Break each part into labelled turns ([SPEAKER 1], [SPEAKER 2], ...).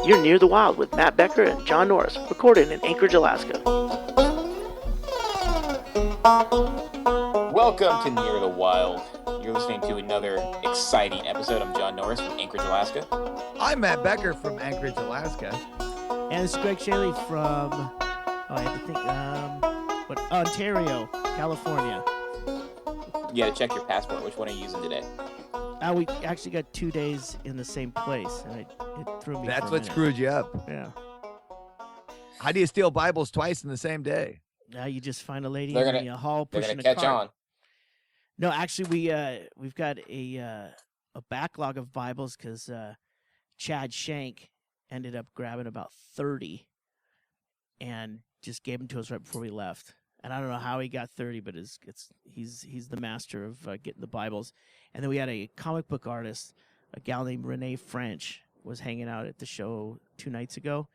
[SPEAKER 1] You're Near the Wild with Mat Becker and John Norris, recorded in Anchorage, Alaska.
[SPEAKER 2] Welcome to Near the Wild. You're listening to another exciting episode. I'm John Norris from Anchorage, Alaska.
[SPEAKER 3] I'm Mat Becker from Anchorage, Alaska.
[SPEAKER 1] And this is Greg Chaille from, Ontario, California.
[SPEAKER 2] You got to check your passport. Which one are you using today?
[SPEAKER 1] We actually got 2 days in the same place, and it threw me.
[SPEAKER 3] That's what screwed you up.
[SPEAKER 1] Yeah.
[SPEAKER 3] How do you steal Bibles twice in the same day?
[SPEAKER 1] Now you just find a lady
[SPEAKER 2] They're
[SPEAKER 1] in the hall
[SPEAKER 2] They're
[SPEAKER 1] pushing
[SPEAKER 2] going to
[SPEAKER 1] a
[SPEAKER 2] catch
[SPEAKER 1] cart.
[SPEAKER 2] on.
[SPEAKER 1] No, actually, we've got a backlog of Bibles because Chad Shank ended up grabbing about 30 and just gave them to us right before we left. And I don't know how he got 30, but he's the master of getting the Bibles. And then we had a comic book artist, a gal named Renee French, was hanging out at the show 2 nights ago,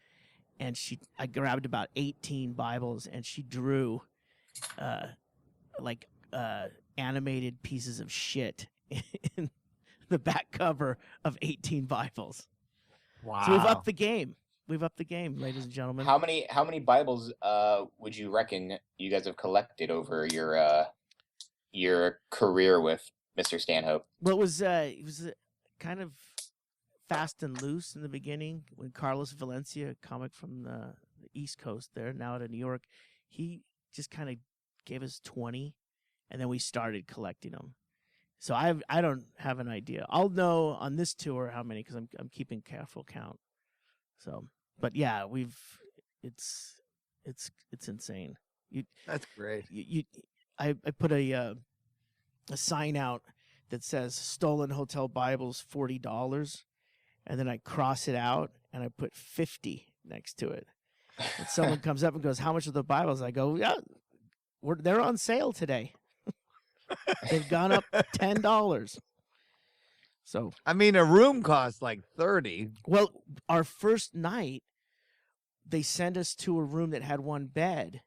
[SPEAKER 1] and I grabbed about 18 Bibles, and she drew animated pieces of shit in the back cover of 18 Bibles.
[SPEAKER 3] Wow.
[SPEAKER 1] So we've upped the game. Ladies and gentlemen.
[SPEAKER 2] How many Bibles would you reckon you guys have collected over your career with Mr. Stanhope?
[SPEAKER 1] Well, it was kind of fast and loose in the beginning when Carlos Valencia, a comic from the East Coast there, now out of New York, he just kind of gave us 20, and then we started collecting them. So I don't have an idea. I'll know on this tour how many because I'm keeping careful count. So, but yeah, it's insane.
[SPEAKER 3] That's great.
[SPEAKER 1] I put a sign out that says stolen hotel Bibles $40, and then I cross it out and I put 50 next to it. And someone comes up and goes, "How much are the Bibles?" I go, "Yeah, they're on sale today. They've gone up $10." So
[SPEAKER 3] I mean, a room costs like $30.
[SPEAKER 1] Well, our first night, they sent us to a room that had one bed,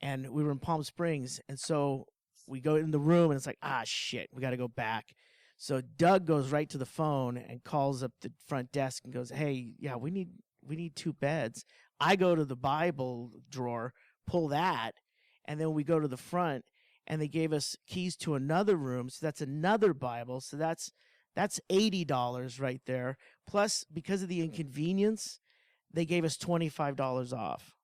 [SPEAKER 1] and we were in Palm Springs, and so we go in the room, and it's like, shit, we got to go back. So Doug goes right to the phone and calls up the front desk and goes, "Hey, yeah, we need 2 beds." I go to the Bible drawer, pull that, and then we go to the front, and they gave us keys to another room, so that's another Bible, so that's $80 right there. Plus, because of the inconvenience, they gave us $25 off.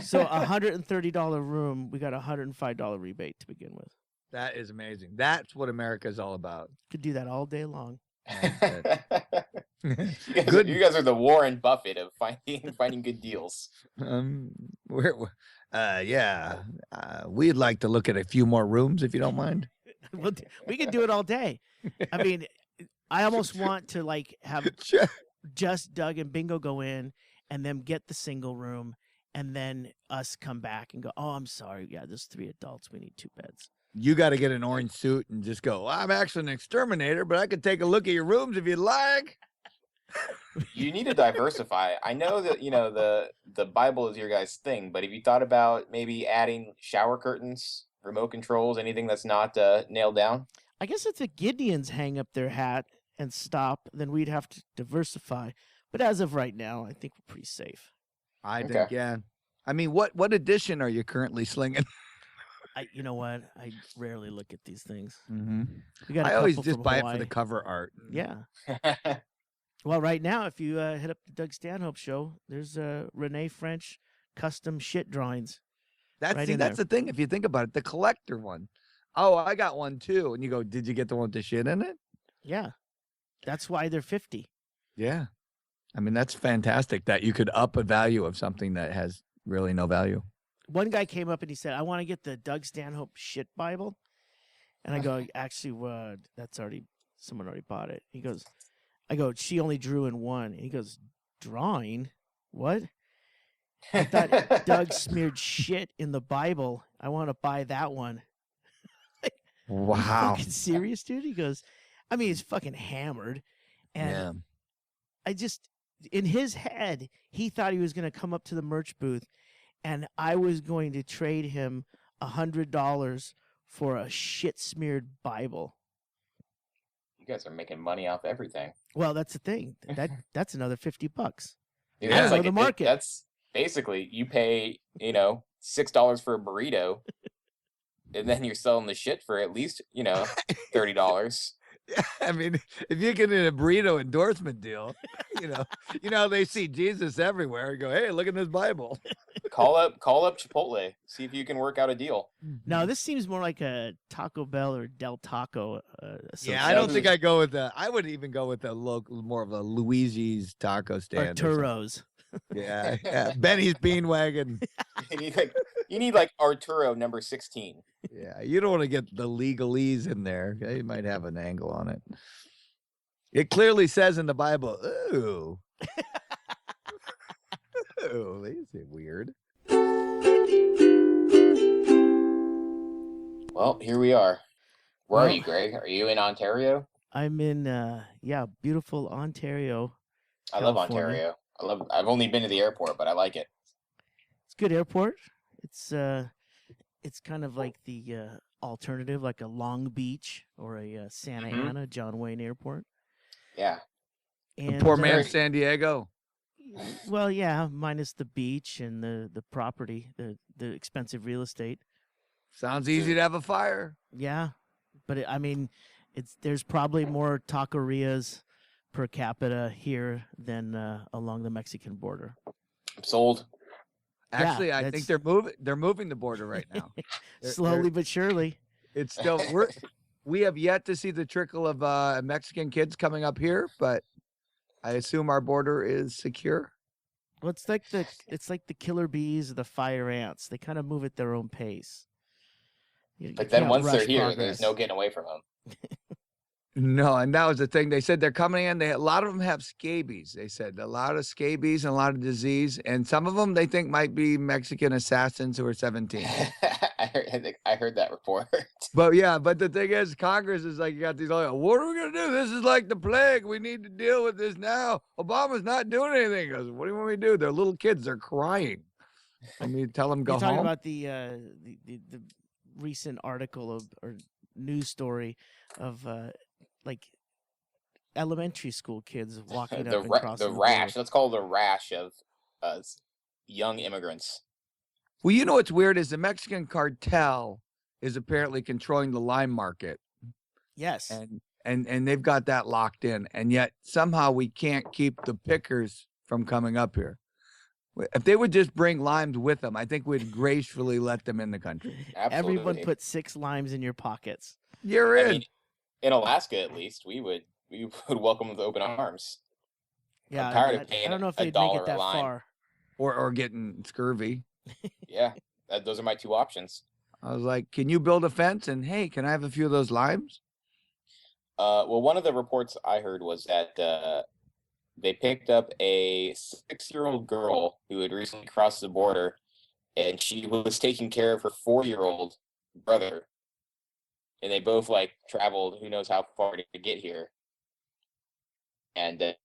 [SPEAKER 1] So $130 room, we got a $105 rebate to begin with.
[SPEAKER 3] That is amazing. That's what America's all about.
[SPEAKER 1] Could do that all day long.
[SPEAKER 2] You guys are the Warren Buffett of finding good deals.
[SPEAKER 3] We'd like to look at a few more rooms if you don't mind.
[SPEAKER 1] We could do it all day. I mean, I almost want to have just Doug and Bingo go in and then get the single room and then us come back and go, "Oh, I'm sorry. Yeah, there's 3 adults. We need 2 beds."
[SPEAKER 3] You got to get an orange suit and just go, "I'm actually an exterminator, but I could take a look at your rooms if you'd like."
[SPEAKER 2] You need to diversify. I know that, the Bible is your guys' thing, but have you thought about maybe adding shower curtains, remote controls, anything that's not nailed down?
[SPEAKER 1] I guess if the Gideons hang up their hat and stop, then we'd have to diversify. But as of right now, I think we're pretty safe.
[SPEAKER 3] I think, yeah. I mean, what edition are you currently slinging?
[SPEAKER 1] You know what? I rarely look at these things.
[SPEAKER 3] Mm-hmm. I always just buy it for the cover art.
[SPEAKER 1] Yeah. Well, right now, if you hit up the Doug Stanhope show, there's Renee French custom shit drawings.
[SPEAKER 3] That's the thing. If you think about it, the collector one. Oh, I got one too. And you go, "Did you get the one with the shit in it?"
[SPEAKER 1] Yeah. That's why they're 50.
[SPEAKER 3] Yeah. I mean, that's fantastic that you could up a value of something that has really no value.
[SPEAKER 1] One guy came up and he said, "I want to get the Doug Stanhope shit Bible." And I go, "Actually, someone already bought it." I go, "She only drew in one." And he goes, "Drawing? What? I thought Doug smeared shit in the Bible. I want to buy that one."
[SPEAKER 3] Wow.
[SPEAKER 1] Are you fucking serious, dude? He goes, I mean, he's fucking hammered. And I just, in his head, he thought he was going to come up to the merch booth and I was going to trade him $100 for a shit-smeared Bible.
[SPEAKER 2] You guys are making money off everything.
[SPEAKER 1] Well, that's the thing. That's another $50.
[SPEAKER 2] Dude,
[SPEAKER 1] I
[SPEAKER 2] that's
[SPEAKER 1] don't know
[SPEAKER 2] like
[SPEAKER 1] the market.
[SPEAKER 2] That's basically you pay, $6 for a burrito, and then you're selling the shit for at least, $30.
[SPEAKER 3] Yeah, I mean, if you get in a burrito endorsement deal, they see Jesus everywhere and go, "Hey, look at this Bible."
[SPEAKER 2] Call up Chipotle, see if you can work out a deal.
[SPEAKER 1] Now this seems more like a Taco Bell or Del Taco.
[SPEAKER 3] Yeah, I don't think I go with that. I would even go with a local, more of a Luigi's taco stand.
[SPEAKER 1] Arturo's.
[SPEAKER 3] Yeah, Benny's Bean Wagon.
[SPEAKER 2] You need like Arturo number 16.
[SPEAKER 3] Yeah, you don't want to get the legalese in there. They might have an angle on it. It clearly says in the Bible, ooh. Ooh, this is weird.
[SPEAKER 2] Well, here we are. Where are you, Greg? Are you in Ontario?
[SPEAKER 1] I'm in beautiful Ontario.
[SPEAKER 2] I love
[SPEAKER 1] California.
[SPEAKER 2] Ontario. I've only been to the airport, but I like it.
[SPEAKER 1] It's a good airport. It's kind of like the alternative, like a Long Beach or a Santa Ana, John Wayne Airport.
[SPEAKER 2] Yeah.
[SPEAKER 1] And
[SPEAKER 3] the poor man San Diego.
[SPEAKER 1] Well, yeah, minus the beach and the property, the expensive real estate.
[SPEAKER 3] Sounds easy to have a fire.
[SPEAKER 1] Yeah, but there's probably more taquerias per capita here than along the Mexican border.
[SPEAKER 2] I'm sold.
[SPEAKER 3] Actually,
[SPEAKER 1] Yeah,
[SPEAKER 3] I think they're moving the border right now.
[SPEAKER 1] Slowly but surely.
[SPEAKER 3] It's still we have yet to see the trickle of Mexican kids coming up here, but I assume our border is secure.
[SPEAKER 1] Well, it's like the killer bees or the fire ants. They kind of move at their own pace.
[SPEAKER 2] But then once they're here,
[SPEAKER 1] progress.
[SPEAKER 2] there's no getting away from them.
[SPEAKER 3] No, and that was the thing. They said they're coming in. A lot of them have scabies. They said a lot of scabies and a lot of disease, and some of them they think might be Mexican assassins who are 17.
[SPEAKER 2] I heard that report.
[SPEAKER 3] But the thing is, Congress is like, you got these. Like, what are we gonna do? This is like the plague. We need to deal with this now. Obama's not doing anything. He goes, what do you want me to do? They're little kids. They're crying. I mean, tell them go
[SPEAKER 1] You're
[SPEAKER 3] home.
[SPEAKER 1] talking about the recent article or news story of like elementary school kids walking up and crossing
[SPEAKER 2] the rash. Let's call it the rash of young immigrants.
[SPEAKER 3] Well, you know what's weird is the Mexican cartel is apparently controlling the lime market.
[SPEAKER 1] Yes.
[SPEAKER 3] And they've got that locked in. And yet somehow we can't keep the pickers from coming up here. If they would just bring limes with them, I think we'd gracefully let them in the country.
[SPEAKER 2] Absolutely.
[SPEAKER 1] Everyone put 6 limes in your pockets.
[SPEAKER 3] You're in.
[SPEAKER 2] I mean, in Alaska, at least, we would welcome them with open arms.
[SPEAKER 1] Yeah,
[SPEAKER 2] I'm tired of paying
[SPEAKER 1] I don't know if
[SPEAKER 2] $1
[SPEAKER 1] they'd make it
[SPEAKER 2] a
[SPEAKER 1] that
[SPEAKER 2] line.
[SPEAKER 1] far.
[SPEAKER 3] Or getting scurvy.
[SPEAKER 2] Yeah, those are my 2 options.
[SPEAKER 3] I was like, can you build a fence? And hey, can I have a few of those limes?
[SPEAKER 2] Well, one of the reports I heard was that they picked up a 6-year-old girl who had recently crossed the border, and she was taking care of her 4-year-old brother. And they both traveled who knows how far to get here. And
[SPEAKER 1] You're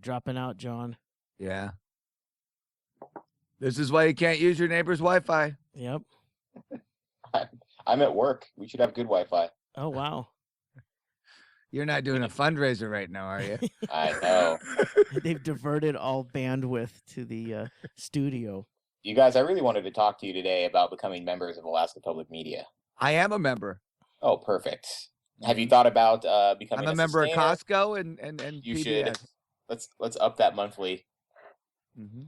[SPEAKER 1] dropping out, John.
[SPEAKER 3] Yeah. This is why you can't use your neighbor's Wi-Fi.
[SPEAKER 1] Yep.
[SPEAKER 2] I'm at work. We should have good Wi-Fi.
[SPEAKER 1] Oh, wow.
[SPEAKER 3] You're not doing a fundraiser right now, are you?
[SPEAKER 2] I know.
[SPEAKER 1] They've diverted all bandwidth to the studio.
[SPEAKER 2] You guys, I really wanted to talk to you today about becoming members of Alaska Public Media.
[SPEAKER 3] I am a member.
[SPEAKER 2] Oh, perfect. Have you thought about becoming
[SPEAKER 3] I'm a member of
[SPEAKER 2] sustainer?
[SPEAKER 3] Costco and
[SPEAKER 2] You
[SPEAKER 3] PBS.
[SPEAKER 2] should. Let's up that monthly.
[SPEAKER 3] Mm-hmm.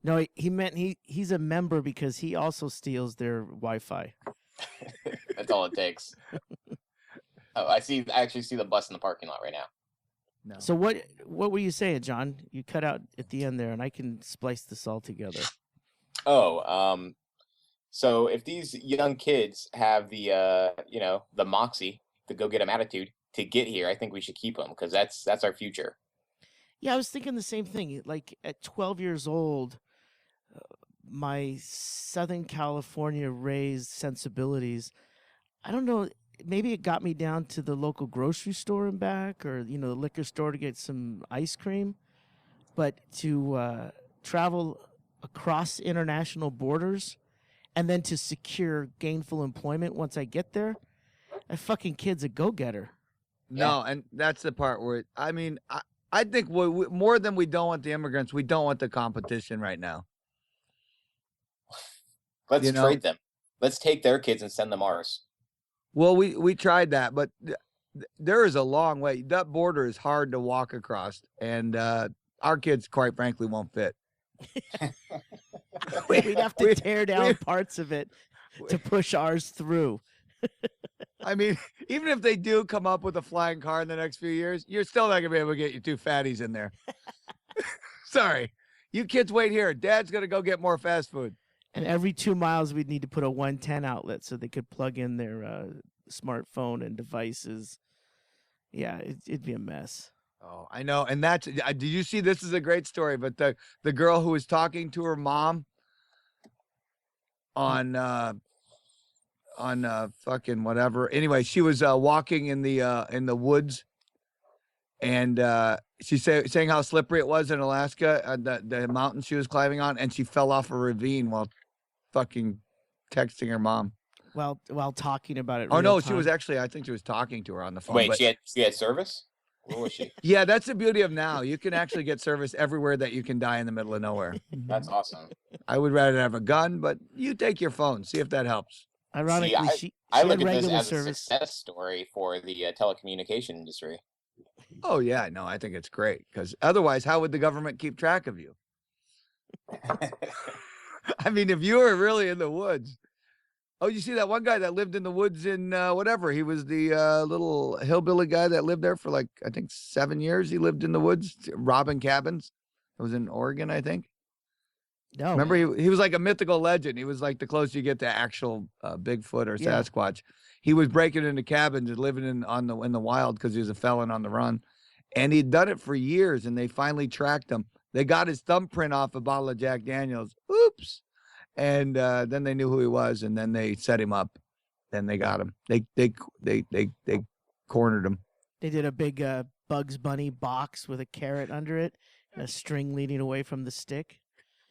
[SPEAKER 1] No, he meant he's a member because he also steals their Wi-Fi.
[SPEAKER 2] That's all it takes. Oh, I actually see the bus in the parking lot right now.
[SPEAKER 3] No.
[SPEAKER 1] So what were you saying, John? You cut out at the end there, and I can splice this all together.
[SPEAKER 2] Oh, so if these young kids have the the moxie, the go-get-'em attitude to get here, I think we should keep them because that's our future.
[SPEAKER 1] Yeah, I was thinking the same thing. Like at 12 years old, my Southern California raised sensibilities, I don't know, maybe it got me down to the local grocery store and back, or the liquor store to get some ice cream. But to travel across international borders and then to secure gainful employment once I get there, that fucking kid's a go-getter.
[SPEAKER 3] No, and that's the part where I mean, I think more than we don't want the immigrants, we don't want the competition right now.
[SPEAKER 2] Let's
[SPEAKER 3] You know?
[SPEAKER 2] trade them. Let's take their kids and send them ours.
[SPEAKER 3] Well, we tried that, but there is a long way. That border is hard to walk across, and our kids, quite frankly, won't fit.
[SPEAKER 1] We'd have to tear down parts of it to push ours through.
[SPEAKER 3] I mean, even if they do come up with a flying car in the next few years, you're still not going to be able to get your two fatties in there. Sorry. You kids wait here. Dad's going to go get more fast food.
[SPEAKER 1] And every 2 miles, we'd need to put a 110 outlet so they could plug in their smartphone and devices. Yeah, it'd be a mess.
[SPEAKER 3] Oh, I know. And that's, did you see, this is a great story, but the girl who was talking to her mom on fucking whatever. Anyway, she was walking in the woods, and she saying how slippery it was in Alaska, the mountain she was climbing on, and she fell off a ravine while fucking texting her mom.
[SPEAKER 1] While talking about it.
[SPEAKER 3] Oh no, she was actually, I think she was talking to her on the phone.
[SPEAKER 2] Wait, she had service? Where was she?
[SPEAKER 3] Yeah, that's the beauty of now. You can actually get service everywhere that you can die in the middle of nowhere.
[SPEAKER 2] That's awesome.
[SPEAKER 3] I would rather have a gun, but you take your phone. See if that helps.
[SPEAKER 1] Ironically, she
[SPEAKER 2] I
[SPEAKER 1] had
[SPEAKER 2] look at this
[SPEAKER 1] regular
[SPEAKER 2] as
[SPEAKER 1] service.
[SPEAKER 2] a success story for the telecommunication industry.
[SPEAKER 3] Oh yeah, no, I think it's great, because otherwise, how would the government keep track of you? I mean, if you were really in the woods. Oh, you see that one guy that lived in the woods in whatever. He was the little hillbilly guy that lived there for like, I think 7 years. He lived in the woods, robbing cabins. It was in Oregon, I think.
[SPEAKER 1] No,
[SPEAKER 3] remember, he was like a mythical legend. He was like the closest you get to actual Bigfoot or Sasquatch. He was breaking into cabins and living in the wild because he was a felon on the run, and he'd done it for years. And they finally tracked him. They got his thumbprint off a bottle of Jack Daniels. Oops. And then they knew who he was, and then they set him up. Then they got him. They cornered him.
[SPEAKER 1] They did a big Bugs Bunny box with a carrot under it and a string leading away from the stick.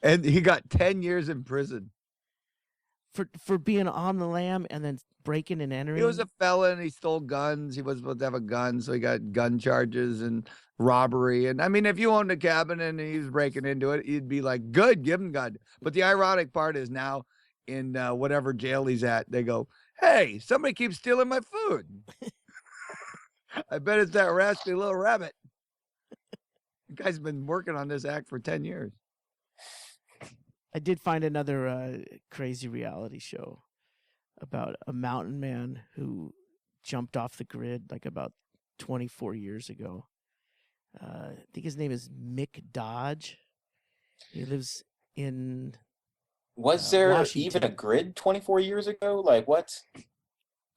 [SPEAKER 3] And he got 10 years in prison
[SPEAKER 1] for being on the lam and then breaking and entering.
[SPEAKER 3] He was a felon. He stole guns. He was supposed to have a gun, so he got gun charges and robbery. And I mean, if you owned a cabin and he was breaking into it, you'd be like, good, give him gun. But the ironic part is now in whatever jail he's at, they go, hey, somebody keeps stealing my food. I bet it's that rascally little rabbit. The guy's been working on this act for 10 years.
[SPEAKER 1] I did find another crazy reality show about a mountain man who jumped off the grid like about 24 years ago. I think his name is Mick Dodge. He lives in
[SPEAKER 2] Was there
[SPEAKER 1] Washington.
[SPEAKER 2] even a grid 24 years ago? Like what?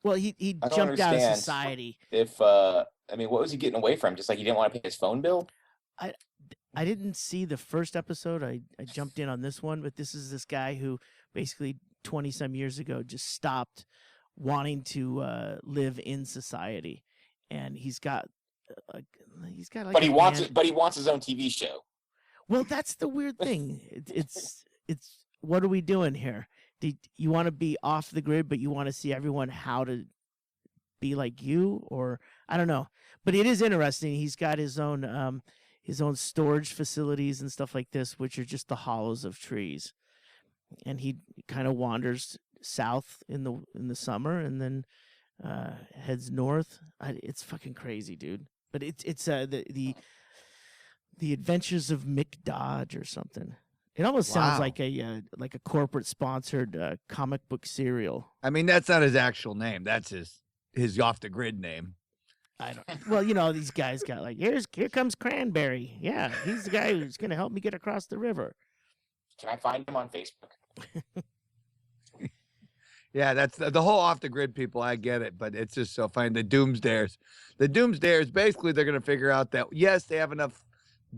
[SPEAKER 1] Well, he
[SPEAKER 2] I don't
[SPEAKER 1] jumped out of
[SPEAKER 2] understand.
[SPEAKER 1] society.
[SPEAKER 2] If I mean, what was he getting away from? Just like he didn't want to pay his phone bill?
[SPEAKER 1] I didn't see the first episode. I jumped in on this one, but this is this guy who basically 20-some years ago just stopped wanting to live in society, and he's got like
[SPEAKER 2] But he wants it. But he wants his own TV show.
[SPEAKER 1] Well, that's the weird thing. It's what are we doing here? You want to be off the grid, but you want to see everyone how to be like you, or I don't know. But it is interesting. He's got his own storage facilities and stuff like this, which are just the hollows of trees. And he kind of wanders south in the summer and then heads north. It's fucking crazy, dude. But it's the Adventures of Mick Dodge or something. It almost sounds like a corporate sponsored comic book serial.
[SPEAKER 3] I mean, that's not his actual name. That's his off the grid name.
[SPEAKER 1] I don't. Well, these guys got like here comes Cranberry. Yeah, he's the guy who's gonna help me get across the river.
[SPEAKER 2] Can I find him on Facebook?
[SPEAKER 3] Yeah, that's the whole off the grid people. I get it, but it's just so funny. The doomsdayers, basically they're gonna figure out that yes, they have enough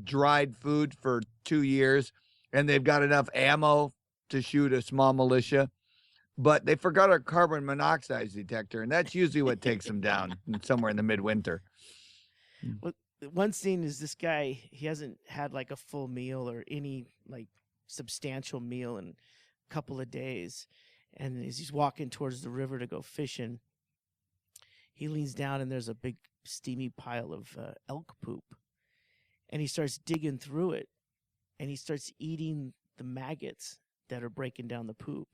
[SPEAKER 3] dried food for 2 years, and they've got enough ammo to shoot a small militia. But they forgot a carbon monoxide detector, and that's usually what takes them down somewhere in the midwinter.
[SPEAKER 1] Well, one scene is this guy, he hasn't had like a full meal or any like substantial meal in a couple of days. And as he's walking towards the river to go fishing, he leans down and there's a big steamy pile of elk poop, and he starts digging through it, and he starts eating the maggots that are breaking down the poop,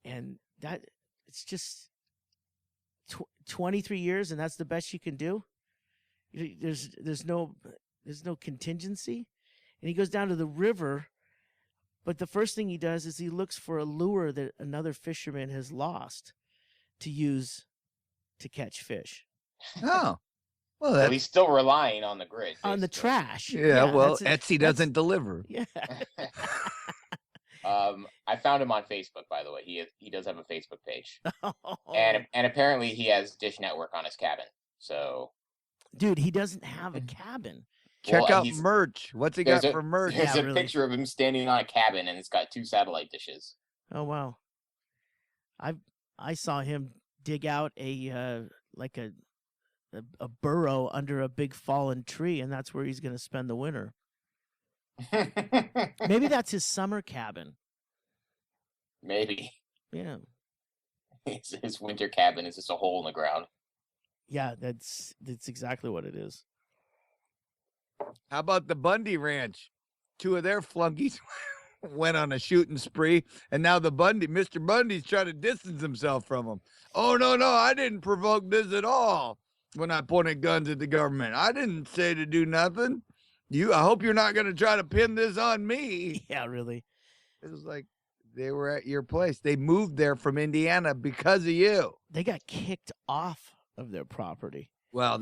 [SPEAKER 1] and that it's just 23 years, and that's the best you can do. There's no contingency, and he goes down to the river. But the first thing he does is he looks for a lure that another fisherman has lost to use to catch fish.
[SPEAKER 3] Oh, well,
[SPEAKER 2] Well, he's still relying on the grid.
[SPEAKER 1] On the
[SPEAKER 2] basically.
[SPEAKER 1] trash.
[SPEAKER 3] yeah. Well,
[SPEAKER 1] that's
[SPEAKER 3] Etsy doesn't deliver.
[SPEAKER 1] Yeah.
[SPEAKER 2] I found him on Facebook, by the way. He does have a Facebook page,
[SPEAKER 1] Oh.
[SPEAKER 2] and apparently he has Dish Network on his cabin. So,
[SPEAKER 1] Dude, he doesn't have a cabin.
[SPEAKER 3] Check
[SPEAKER 2] Well,
[SPEAKER 3] out
[SPEAKER 2] he's-
[SPEAKER 3] merch. What's he
[SPEAKER 2] there's
[SPEAKER 3] got
[SPEAKER 2] a-
[SPEAKER 3] for merch?
[SPEAKER 2] there's
[SPEAKER 1] Yeah,
[SPEAKER 2] a
[SPEAKER 1] really.
[SPEAKER 2] picture of him standing on a cabin, and it's got 2 satellite dishes.
[SPEAKER 1] Oh wow. I saw him dig out a burrow under a big fallen tree, and that's where he's going to spend the winter. Maybe that's his summer cabin.
[SPEAKER 2] Maybe
[SPEAKER 1] Yeah.
[SPEAKER 2] his winter cabin is just a hole in the ground.
[SPEAKER 1] Yeah, that's exactly what it is.
[SPEAKER 3] How about the Bundy Ranch? 2 of their flunkies went on a shooting spree, and now Mr. Bundy's trying to distance himself from them. Oh, no, I didn't provoke this at all when I pointed guns at the government. I didn't say to do nothing. I hope you're not going to try to pin this on me.
[SPEAKER 1] Yeah, really.
[SPEAKER 3] It was like they were at your place. They moved there from Indiana because of you.
[SPEAKER 1] They got kicked off of their property.
[SPEAKER 3] Well,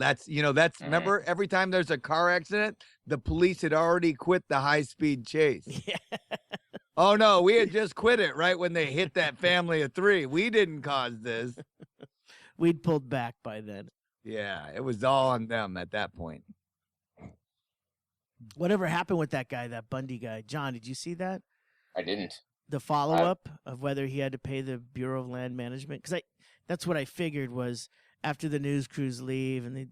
[SPEAKER 3] remember, every time there's a car accident, the police had already quit the high-speed chase.
[SPEAKER 1] Yeah.
[SPEAKER 3] Oh, no, we had just quit it right when they hit that family of 3. We didn't cause this.
[SPEAKER 1] We'd pulled back by then.
[SPEAKER 3] Yeah, it was all on them at that point.
[SPEAKER 1] Whatever happened with that guy, that Bundy guy? John, did you see that?
[SPEAKER 2] I didn't.
[SPEAKER 1] The follow-up of whether he had to pay the Bureau of Land Management? Because that's what I figured was after the news crews leave and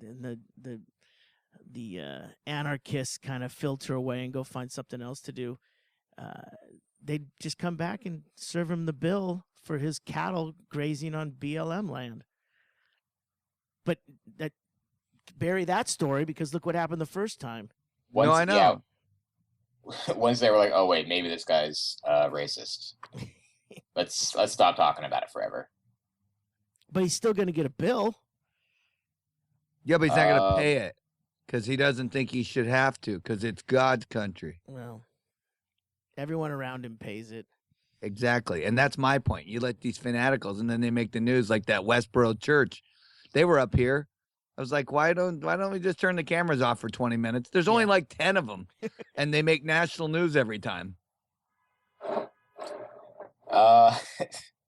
[SPEAKER 1] the anarchists kind of filter away and go find something else to do, they'd just come back and serve him the bill for his cattle grazing on BLM land. But bury that story, because look what happened the first time.
[SPEAKER 3] No, I know.
[SPEAKER 2] Yeah, once they were like, "Oh wait, maybe this guy's racist. Let's stop talking about it forever."
[SPEAKER 1] But he's still going to get a bill.
[SPEAKER 3] Yeah, but he's not going to pay it because he doesn't think he should have to because it's God's country.
[SPEAKER 1] Well, everyone around him pays it.
[SPEAKER 3] Exactly. And that's my point. You let these fanaticals and then they make the news like that Westboro church. They were up here. I was like, why don't we just turn the cameras off for 20 minutes? There's only like 10 of them and they make national news every time.
[SPEAKER 2] I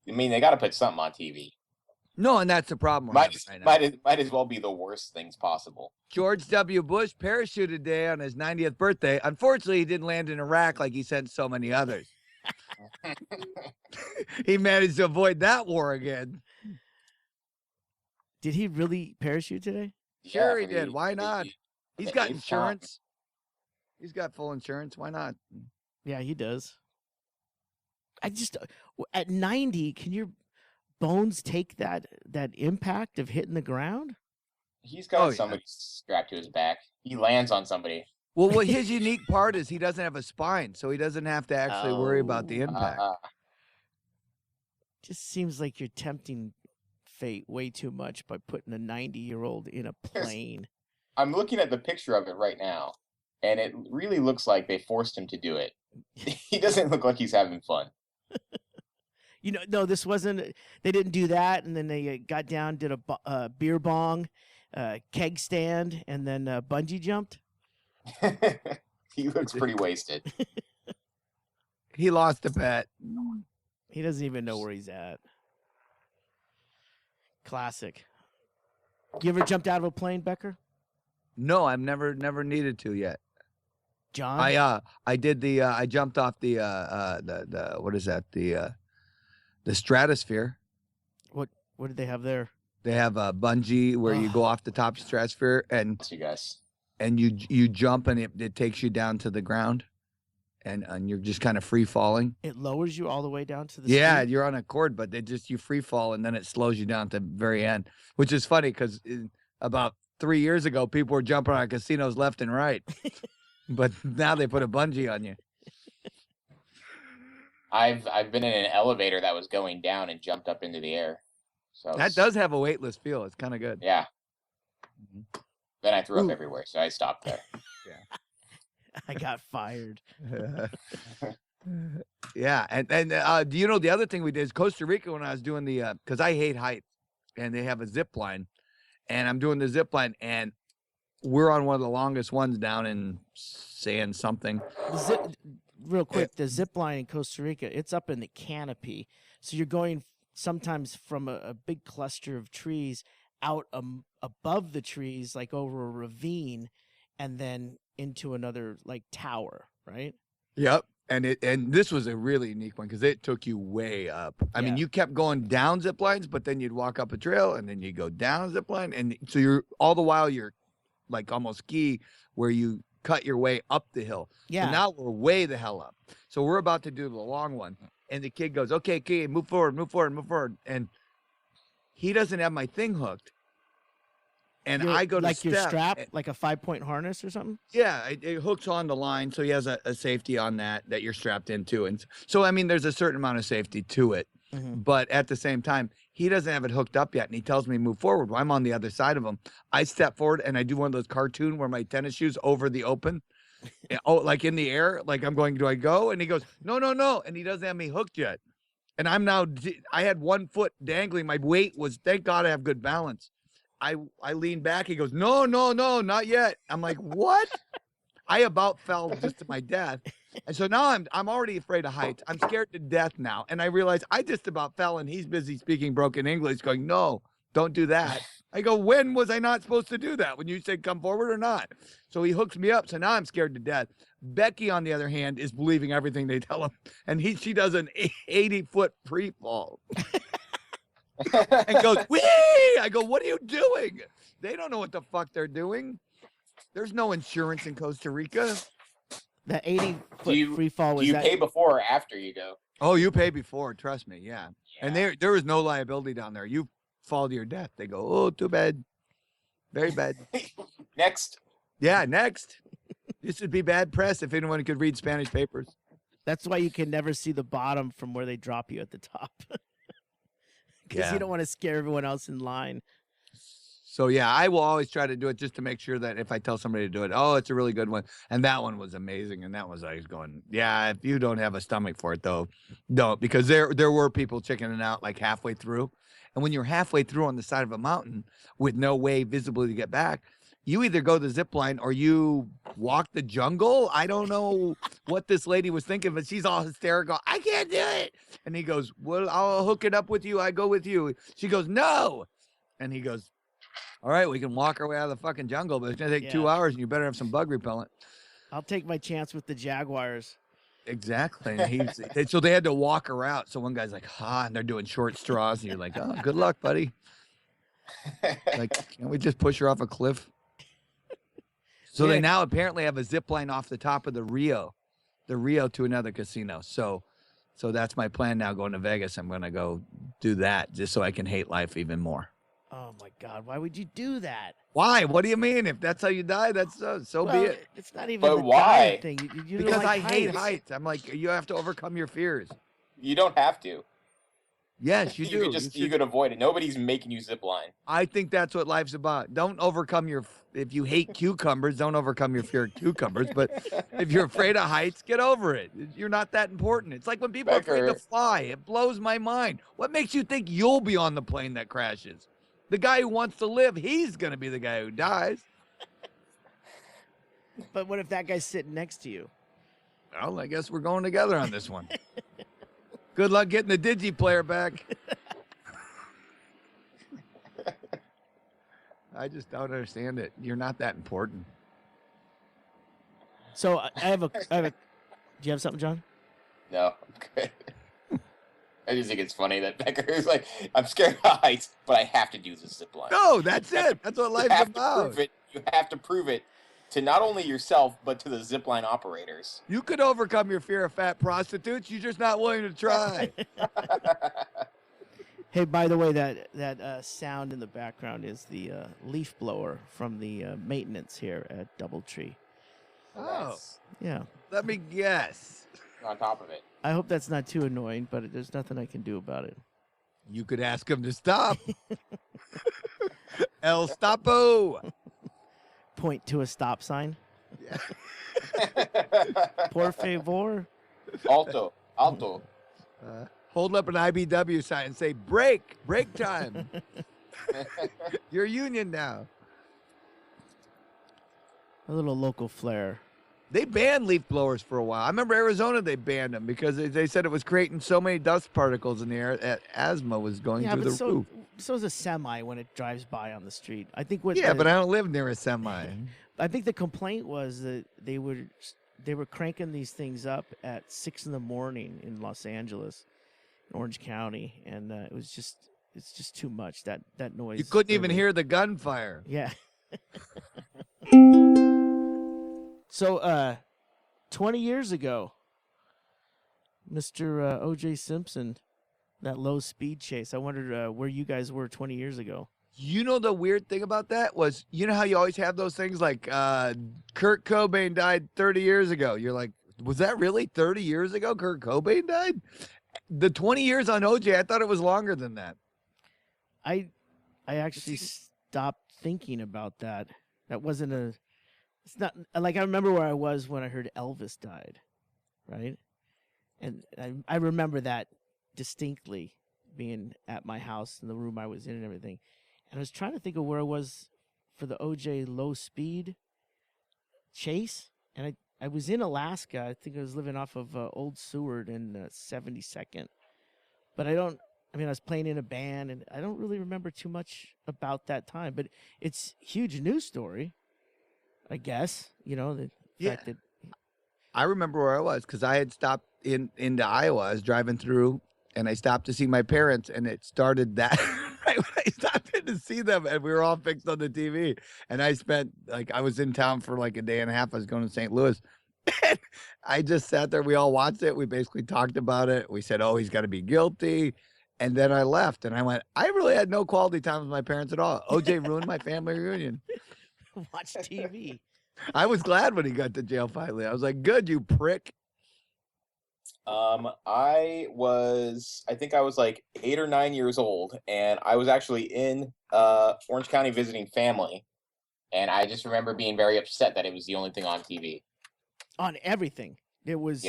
[SPEAKER 2] mean, they got to put something on TV.
[SPEAKER 3] No, and that's the problem. Right now.
[SPEAKER 2] Might as well be the worst things possible.
[SPEAKER 3] George W. Bush parachuted today on his 90th birthday. Unfortunately, he didn't land in Iraq like he sent so many others. He managed to avoid that war again.
[SPEAKER 1] Did he really parachute today?
[SPEAKER 3] Sure,
[SPEAKER 2] Yeah,
[SPEAKER 3] he did. Why not? He's got
[SPEAKER 2] eighth
[SPEAKER 3] insurance. He's got full insurance. Why not?
[SPEAKER 1] Yeah, he does. I just at 90, can your bones take that impact of hitting the ground?
[SPEAKER 2] He's got somebody strapped to his back. He lands on somebody.
[SPEAKER 3] Well, what his unique part is he doesn't have a spine, so he doesn't have to actually worry about the impact.
[SPEAKER 1] Just seems like you're tempting fate way too much by putting a 90-year-old in a plane.
[SPEAKER 2] I'm looking at the picture of it right now, and it really looks like they forced him to do it. He doesn't look like he's having fun.
[SPEAKER 1] No, this wasn't. They didn't do that, and then they got down, did a beer bong, keg stand, and then bungee jumped.
[SPEAKER 2] He looks pretty wasted.
[SPEAKER 3] He lost a bet.
[SPEAKER 1] He doesn't even know where he's at. Classic. You ever jumped out of a plane, Becker?
[SPEAKER 3] No, I've never needed to yet.
[SPEAKER 1] John?
[SPEAKER 3] I did I jumped off the what is that? The stratosphere.
[SPEAKER 1] What did they have there?
[SPEAKER 3] They have a bungee where you go off the top of the stratosphere and
[SPEAKER 2] You guys.
[SPEAKER 3] and you jump and it takes you down to the ground and you're just kind of free falling.
[SPEAKER 1] It lowers you all the way down to the
[SPEAKER 3] Yeah,
[SPEAKER 1] street?
[SPEAKER 3] you're on a cord, but you free fall and then it slows you down to the very end, which is funny because about 3 years ago, people were jumping on casinos left and right. But now they put a bungee on you.
[SPEAKER 2] I've been in an elevator that was going down and jumped up into the air. So
[SPEAKER 3] That does have a weightless feel. It's kind of good.
[SPEAKER 2] Yeah.
[SPEAKER 3] Mhm.
[SPEAKER 2] Then I threw up everywhere, so I stopped there.
[SPEAKER 1] I got fired.
[SPEAKER 3] Yeah, and do you know the other thing we did is Costa Rica when I was doing the because I hate heights, and they have a zip line, and I'm doing the zip line, and we're on one of the longest ones down in saying something.
[SPEAKER 1] Real quick, the zip line in Costa Rica, it's up in the canopy, so you're going sometimes from a big cluster of trees out above the trees, like over a ravine, and then into another like tower, right?
[SPEAKER 3] Yep. And this was a really unique one because it took you way up. I mean, you kept going down zip lines, but then you'd walk up a trail and then you go down zip line. And so you're all the while you're like almost ski where you cut your way up the hill.
[SPEAKER 1] Yeah.
[SPEAKER 3] So now we're way the hell up. So we're about to do the long one. And the kid goes, okay, move forward, move forward, move forward. And he doesn't have my thing hooked. And I go to
[SPEAKER 1] like
[SPEAKER 3] step,
[SPEAKER 1] your strap, like a 5-point harness or something.
[SPEAKER 3] Yeah, it hooks on the line, so he has a safety on that you're strapped into, and so I mean, there's a certain amount of safety to it, but at the same time, he doesn't have it hooked up yet, and he tells me move forward. Well, I'm on the other side of him. I step forward, and I do one of those cartoon where my tennis shoes over the open, like in the air, like I'm going, do I go? And he goes, no, and he doesn't have me hooked yet, and I had 1 foot dangling. My weight was, thank God I have good balance. I lean back. He goes, no, not yet. I'm like, what? I about fell just to my death. And so now I'm already afraid of heights. I'm scared to death now. And I realize I just about fell and he's busy speaking broken English going, no, don't do that. I go, when was I not supposed to do that? When you said come forward or not? So he hooks me up. So now I'm scared to death. Becky, on the other hand, is believing everything they tell him. And she does an 80-foot pre-fall. And goes, wee! I go, what are you doing? They don't know what the fuck they're doing. There's no insurance in Costa Rica.
[SPEAKER 1] That 80-foot free fall was
[SPEAKER 2] do you pay before or after you go?
[SPEAKER 3] Oh, you pay before, trust me, yeah. And there is no liability down there. You fall to your death. They go, oh, too bad. Very bad.
[SPEAKER 2] Next.
[SPEAKER 3] Yeah, next. This would be bad press if anyone could read Spanish papers.
[SPEAKER 1] That's why you can never see the bottom from where they drop you at the top. Because you don't want to scare everyone else in line.
[SPEAKER 3] So, yeah, I will always try to do it just to make sure that if I tell somebody to do it, oh, it's a really good one. And that one was amazing. And that was, I was going, yeah, if you don't have a stomach for it, though, don't. Because there were people chickening out like halfway through. And when you're halfway through on the side of a mountain with no way visibly to get back, you either go the zip line or you walk the jungle. I don't know what this lady was thinking, but she's all hysterical. I can't do it. And he goes, well, I'll hook it up with you. I go with you. She goes, no. And he goes, all right, we can walk our way out of the fucking jungle, but it's going to take 2 hours and you better have some bug repellent.
[SPEAKER 1] I'll take my chance with the Jaguars.
[SPEAKER 3] Exactly. And so they had to walk her out. So one guy's like, and they're doing short straws. And you're like, oh, good luck, buddy. Like, can't we just push her off a cliff? So they now apparently have a zip line off the top of the Rio to another casino. So that's my plan now going to Vegas. I'm going to go do that just so I can hate life even more.
[SPEAKER 1] Oh my God. Why would you do that?
[SPEAKER 3] Why? What do you mean? If that's how you die, that's so be it.
[SPEAKER 1] It's not even
[SPEAKER 2] But
[SPEAKER 1] the
[SPEAKER 2] why?
[SPEAKER 1] dying thing. You
[SPEAKER 3] Because
[SPEAKER 1] don't
[SPEAKER 3] I
[SPEAKER 1] like
[SPEAKER 3] hate heights. I'm like, you have to overcome your fears.
[SPEAKER 2] You don't have to.
[SPEAKER 3] Yes, you do.
[SPEAKER 2] You could avoid it. Nobody's making you zip line.
[SPEAKER 3] I think that's what life's about. Don't overcome if you hate cucumbers, don't overcome your fear of cucumbers. But if you're afraid of heights, get over it. You're not that important. It's like when people are afraid to fly. It blows my mind. What makes you think you'll be on the plane that crashes? The guy who wants to live, he's going to be the guy who dies.
[SPEAKER 1] But what if that guy's sitting next to you?
[SPEAKER 3] Well, I guess we're going together on this one. Good luck getting the digi player back. I just don't understand it. You're not that important.
[SPEAKER 1] So I have a. Do you have something, John?
[SPEAKER 2] No, I'm good. I just think it's funny that Becker is like, I'm scared of heights, but I have to do the zip line.
[SPEAKER 3] No, that's it. That's what life's about.
[SPEAKER 2] You have to prove it to not only yourself, but to the zipline operators.
[SPEAKER 3] You could overcome your fear of fat prostitutes. You're just not willing to try.
[SPEAKER 1] Hey, by the way, that sound in the background is the leaf blower from the maintenance here at Doubletree.
[SPEAKER 3] Oh,
[SPEAKER 2] Nice.
[SPEAKER 1] Yeah.
[SPEAKER 3] let me guess.
[SPEAKER 2] On top of it.
[SPEAKER 1] I hope that's not too annoying, but there's nothing I can do about it.
[SPEAKER 3] You could ask him to stop. El Stapo.
[SPEAKER 1] Point to a stop sign.
[SPEAKER 3] Yeah.
[SPEAKER 1] Por favor.
[SPEAKER 2] Alto.
[SPEAKER 3] Hold up an IBW sign and say, break time. You're union now.
[SPEAKER 1] A little local flair.
[SPEAKER 3] They banned leaf blowers for a while. I remember Arizona, they banned them because they said it was creating so many dust particles in the air that asthma was going through the roof.
[SPEAKER 1] So is a semi when it drives by on the street. I think what.
[SPEAKER 3] Yeah, but I don't live near a semi.
[SPEAKER 1] I think the complaint was that they were cranking these things up at 6 a.m. in Los Angeles, in Orange County, and it's just too much that noise.
[SPEAKER 3] You couldn't even
[SPEAKER 1] early.
[SPEAKER 3] hear the gunfire.
[SPEAKER 1] Yeah. So, 20 years ago, Mr. O.J. Simpson, that low speed chase. I wondered where you guys were 20 years ago.
[SPEAKER 3] You know the weird thing about that was, you know how you always have those things like Kurt Cobain died 30 years ago. You're like, was that really 30 years ago Kurt Cobain died? The 20 years on OJ, I thought it was longer than that.
[SPEAKER 1] I actually stopped thinking about that. That wasn't it's not like I remember where I was when I heard Elvis died, right? And I remember that distinctly, being at my house in the room I was in and everything. And I was trying to think of where I was for the OJ low speed chase. And I was in Alaska. I think I was living off of Old Seward and 72nd. But I was playing in a band, and I don't really remember too much about that time. But it's a huge news story, I guess. You know, the fact that.
[SPEAKER 3] I remember where I was because I had stopped into Iowa. I was driving through, and I stopped to see my parents, and it started that. Right when I stopped in to see them, and we were all fixed on the TV. And I spent, I was in town for like a day and a half. I was going to St. Louis. And I just sat there. We all watched it. We basically talked about it. We said, oh, he's got to be guilty. And then I left, and I went, I really had no quality time with my parents at all. OJ ruined my family reunion.
[SPEAKER 1] Watch TV.
[SPEAKER 3] I was glad when he got to jail finally. I was like, good, you prick.
[SPEAKER 2] I think I was like 8 or 9 years old, and I was actually in Orange County visiting family, and I just remember being very upset that it was the only thing on TV.
[SPEAKER 1] On everything. It was,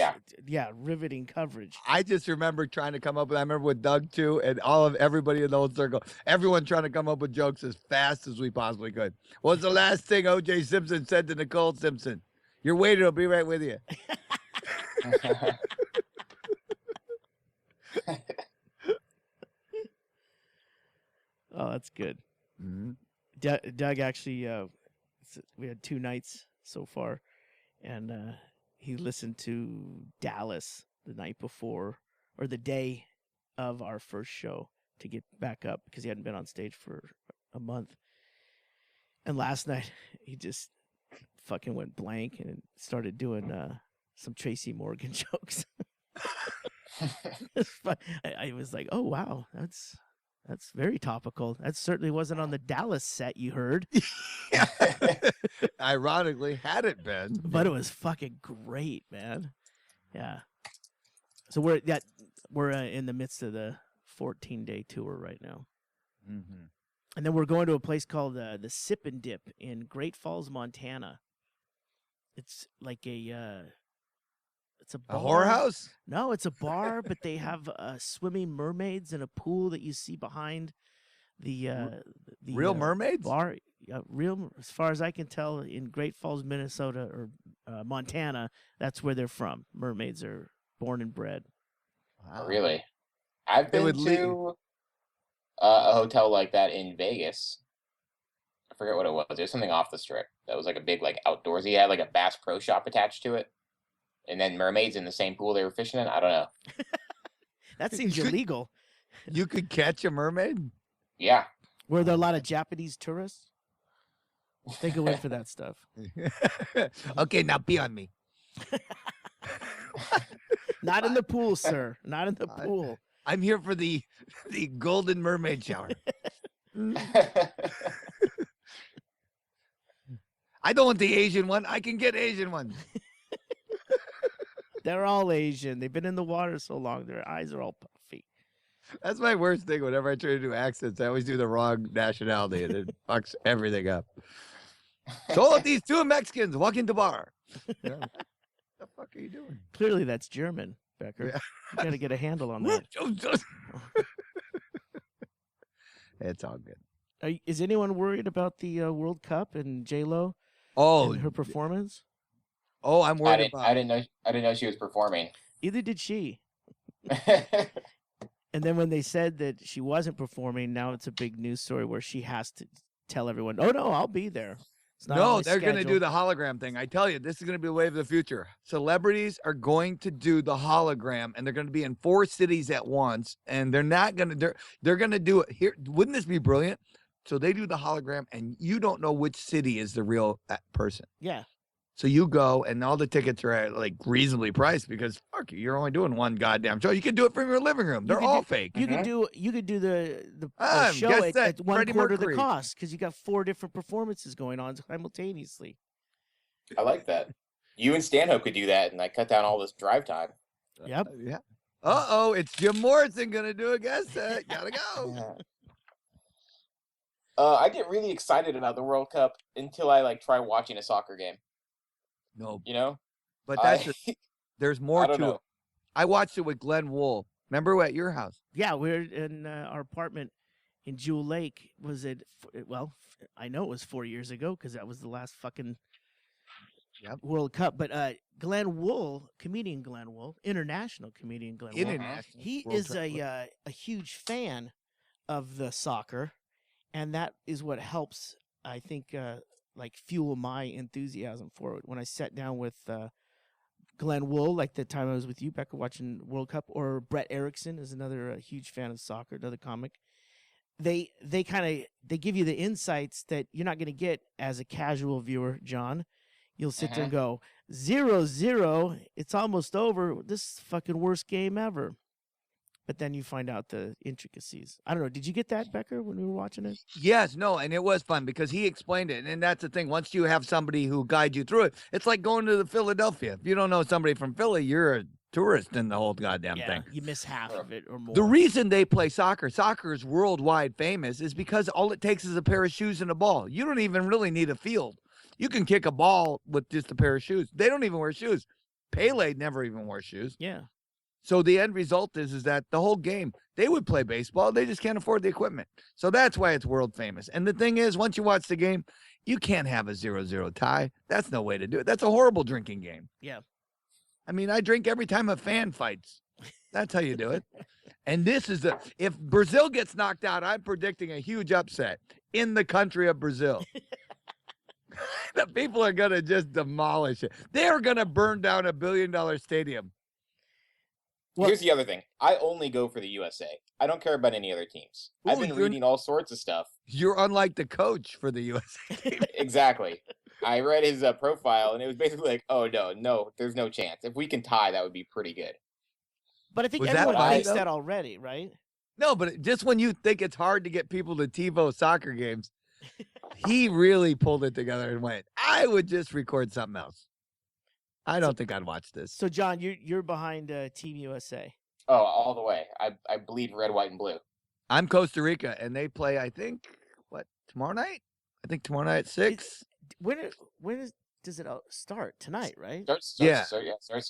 [SPEAKER 1] riveting coverage.
[SPEAKER 3] I just remember trying to come up with, I remember with Doug too, and everybody in the whole circle, everyone trying to come up with jokes as fast as we possibly could. What's the last thing O.J. Simpson said to Nicole Simpson? Your waiter will be right with you.
[SPEAKER 1] Oh, that's good.
[SPEAKER 3] Mm-hmm.
[SPEAKER 1] Doug actually, we had 2 nights so far, and he listened to Dallas the night before, or the day of our first show, to get back up because he hadn't been on stage for a month. And last night, he just fucking went blank and started doing some Tracy Morgan jokes. I was like, oh, wow, that's very topical. That certainly wasn't on the Dallas set you heard.
[SPEAKER 3] Ironically, had it been.
[SPEAKER 1] But it was fucking great, man. Yeah. So we're in the midst of the 14-day tour right now.
[SPEAKER 3] Mm-hmm.
[SPEAKER 1] And then we're going to a place called the Sip and Dip in Great Falls, Montana. It's like it's a bar.
[SPEAKER 3] A whorehouse?
[SPEAKER 1] No, it's a bar, but they have swimming mermaids and a pool that you see behind the
[SPEAKER 3] real mermaids?
[SPEAKER 1] Bar. Real, as far as I can tell, in Great Falls, Minnesota or Montana, that's where they're from. Mermaids are born and bred.
[SPEAKER 2] Wow. Really? I've been to a hotel like that in Vegas. I forget what it was. There's something off the strip that was like a big outdoorsy. It had like a Bass Pro Shop attached to it. And then mermaids in the same pool they were fishing in? I don't know.
[SPEAKER 1] That seems illegal.
[SPEAKER 3] You could catch a mermaid?
[SPEAKER 2] Yeah.
[SPEAKER 1] Were there a lot of Japanese tourists? They go in for that stuff.
[SPEAKER 3] Okay, now pee on me.
[SPEAKER 1] Not in the pool, sir. Not in the pool.
[SPEAKER 3] I'm here for the golden mermaid shower. I don't want the Asian one. I can get Asian ones.
[SPEAKER 1] They're all Asian. They've been in the water so long. Their eyes are all puffy.
[SPEAKER 3] That's my worst thing. Whenever I try to do accents, I always do the wrong nationality, and it fucks everything up. So these two Mexicans walk into bar. Yeah. What the fuck are you doing?
[SPEAKER 1] Clearly, that's German, Becker.
[SPEAKER 3] Yeah.
[SPEAKER 1] You got to get a handle on that.
[SPEAKER 3] It's all good.
[SPEAKER 1] Is anyone worried about the World Cup and J-Lo
[SPEAKER 3] Oh,
[SPEAKER 1] and her performance?
[SPEAKER 3] oh, I'm worried about.
[SPEAKER 2] I didn't know she was performing.
[SPEAKER 1] Either did she. And then when they said that she wasn't performing, now it's a big news story where she has to tell everyone, "Oh no, I'll be there." It's not on
[SPEAKER 3] No,
[SPEAKER 1] my
[SPEAKER 3] they're going to
[SPEAKER 1] schedule.
[SPEAKER 3] do the hologram thing. I tell you, this is going to be the wave of the future. Celebrities are going to do the hologram, and they're going to be in 4 cities at once, and they're not going to. They're going to do it here. Wouldn't this be brilliant? So they do the hologram, and you don't know which city is the real person.
[SPEAKER 1] Yeah.
[SPEAKER 3] So you go, and all the tickets are at like reasonably priced because fuck you, you're only doing one goddamn show. You can do it from your living room. They're all fake.
[SPEAKER 1] You could do the show
[SPEAKER 3] guess
[SPEAKER 1] at
[SPEAKER 3] that,
[SPEAKER 1] 1/4
[SPEAKER 3] Freddie
[SPEAKER 1] of the
[SPEAKER 3] Mercury.
[SPEAKER 1] cost because you got 4 different performances going on simultaneously.
[SPEAKER 2] I like that. You and Stanhope could do that, and I cut down all this drive time.
[SPEAKER 1] Yep.
[SPEAKER 3] Yeah. Uh-oh, it's Jim Morrison gonna do a guest set. Gotta go.
[SPEAKER 2] I get really excited about the World Cup until I try watching a soccer game.
[SPEAKER 3] No,
[SPEAKER 2] You know,
[SPEAKER 3] but that's
[SPEAKER 2] I-
[SPEAKER 3] there's more
[SPEAKER 2] I
[SPEAKER 3] to
[SPEAKER 2] don't know.
[SPEAKER 3] it. I watched it with Glenn Wool. Remember at your house?
[SPEAKER 1] Yeah, we're in our apartment in Jewel Lake. Was it? Well, I know it was 4 years ago because that was the last fucking World Cup. But Glenn Wool, comedian Glenn Wool, international comedian Glenn Wool,
[SPEAKER 3] International.
[SPEAKER 1] he
[SPEAKER 3] World
[SPEAKER 1] is a huge fan of the soccer, and that is what helps, I think, fuel my enthusiasm for it. When I sat down with Glenn Wool, like the time I was with you, Becca, watching World Cup, or Brett Erickson is another huge fan of soccer, another comic. They give you the insights that you're not going to get as a casual viewer, John. You'll sit there and go 0-0. It's almost over. This is the fucking worst game ever. But then you find out the intricacies. I don't know. Did you get that, Becker, when we were watching it?
[SPEAKER 3] Yes, no, and it was fun because he explained it. And that's the thing. Once you have somebody who guides you through it, it's like going to the Philadelphia. If you don't know somebody from Philly, you're a tourist in the whole goddamn thing.
[SPEAKER 1] You miss half of it or more.
[SPEAKER 3] The reason they play soccer is worldwide famous, is because all it takes is a pair of shoes and a ball. You don't even really need a field. You can kick a ball with just a pair of shoes. They don't even wear shoes. Pele never even wore shoes.
[SPEAKER 1] Yeah.
[SPEAKER 3] So the end result is that the whole game, they would play baseball. They just can't afford the equipment. So that's why it's world famous. And the thing is, once you watch the game, you can't have a 0-0 tie. That's no way to do it. That's a horrible drinking game.
[SPEAKER 1] Yeah.
[SPEAKER 3] I mean, I drink every time a fan fights. That's how you do it. And this is if Brazil gets knocked out, I'm predicting a huge upset in the country of Brazil. The people are going to just demolish it. They're going to burn down $1 billion stadium.
[SPEAKER 1] Well,
[SPEAKER 2] here's the other thing. I only go for the USA. I don't care about any other teams. I've
[SPEAKER 3] Ooh,
[SPEAKER 2] been
[SPEAKER 3] you're-
[SPEAKER 2] reading all sorts of stuff.
[SPEAKER 3] You're unlike the coach for the USA team.
[SPEAKER 2] Exactly. I read his profile, and it was basically like, oh, no, there's no chance. If we can tie, that would be pretty good.
[SPEAKER 1] but I think
[SPEAKER 3] Was that
[SPEAKER 1] everyone
[SPEAKER 2] funny,
[SPEAKER 1] thinks
[SPEAKER 3] though?
[SPEAKER 1] that already, right?
[SPEAKER 3] No, but just when you think it's hard to get people to TiVo soccer games, he really pulled it together and went, I would just record something else. I don't think I'd watch this.
[SPEAKER 1] So, John, you're behind Team USA.
[SPEAKER 2] Oh, all the way. I bleed red, white, and blue.
[SPEAKER 3] I'm Costa Rica, and they play, I think, tomorrow night? I think tomorrow night at 6.
[SPEAKER 1] Does it start? Tonight, right?
[SPEAKER 2] Starts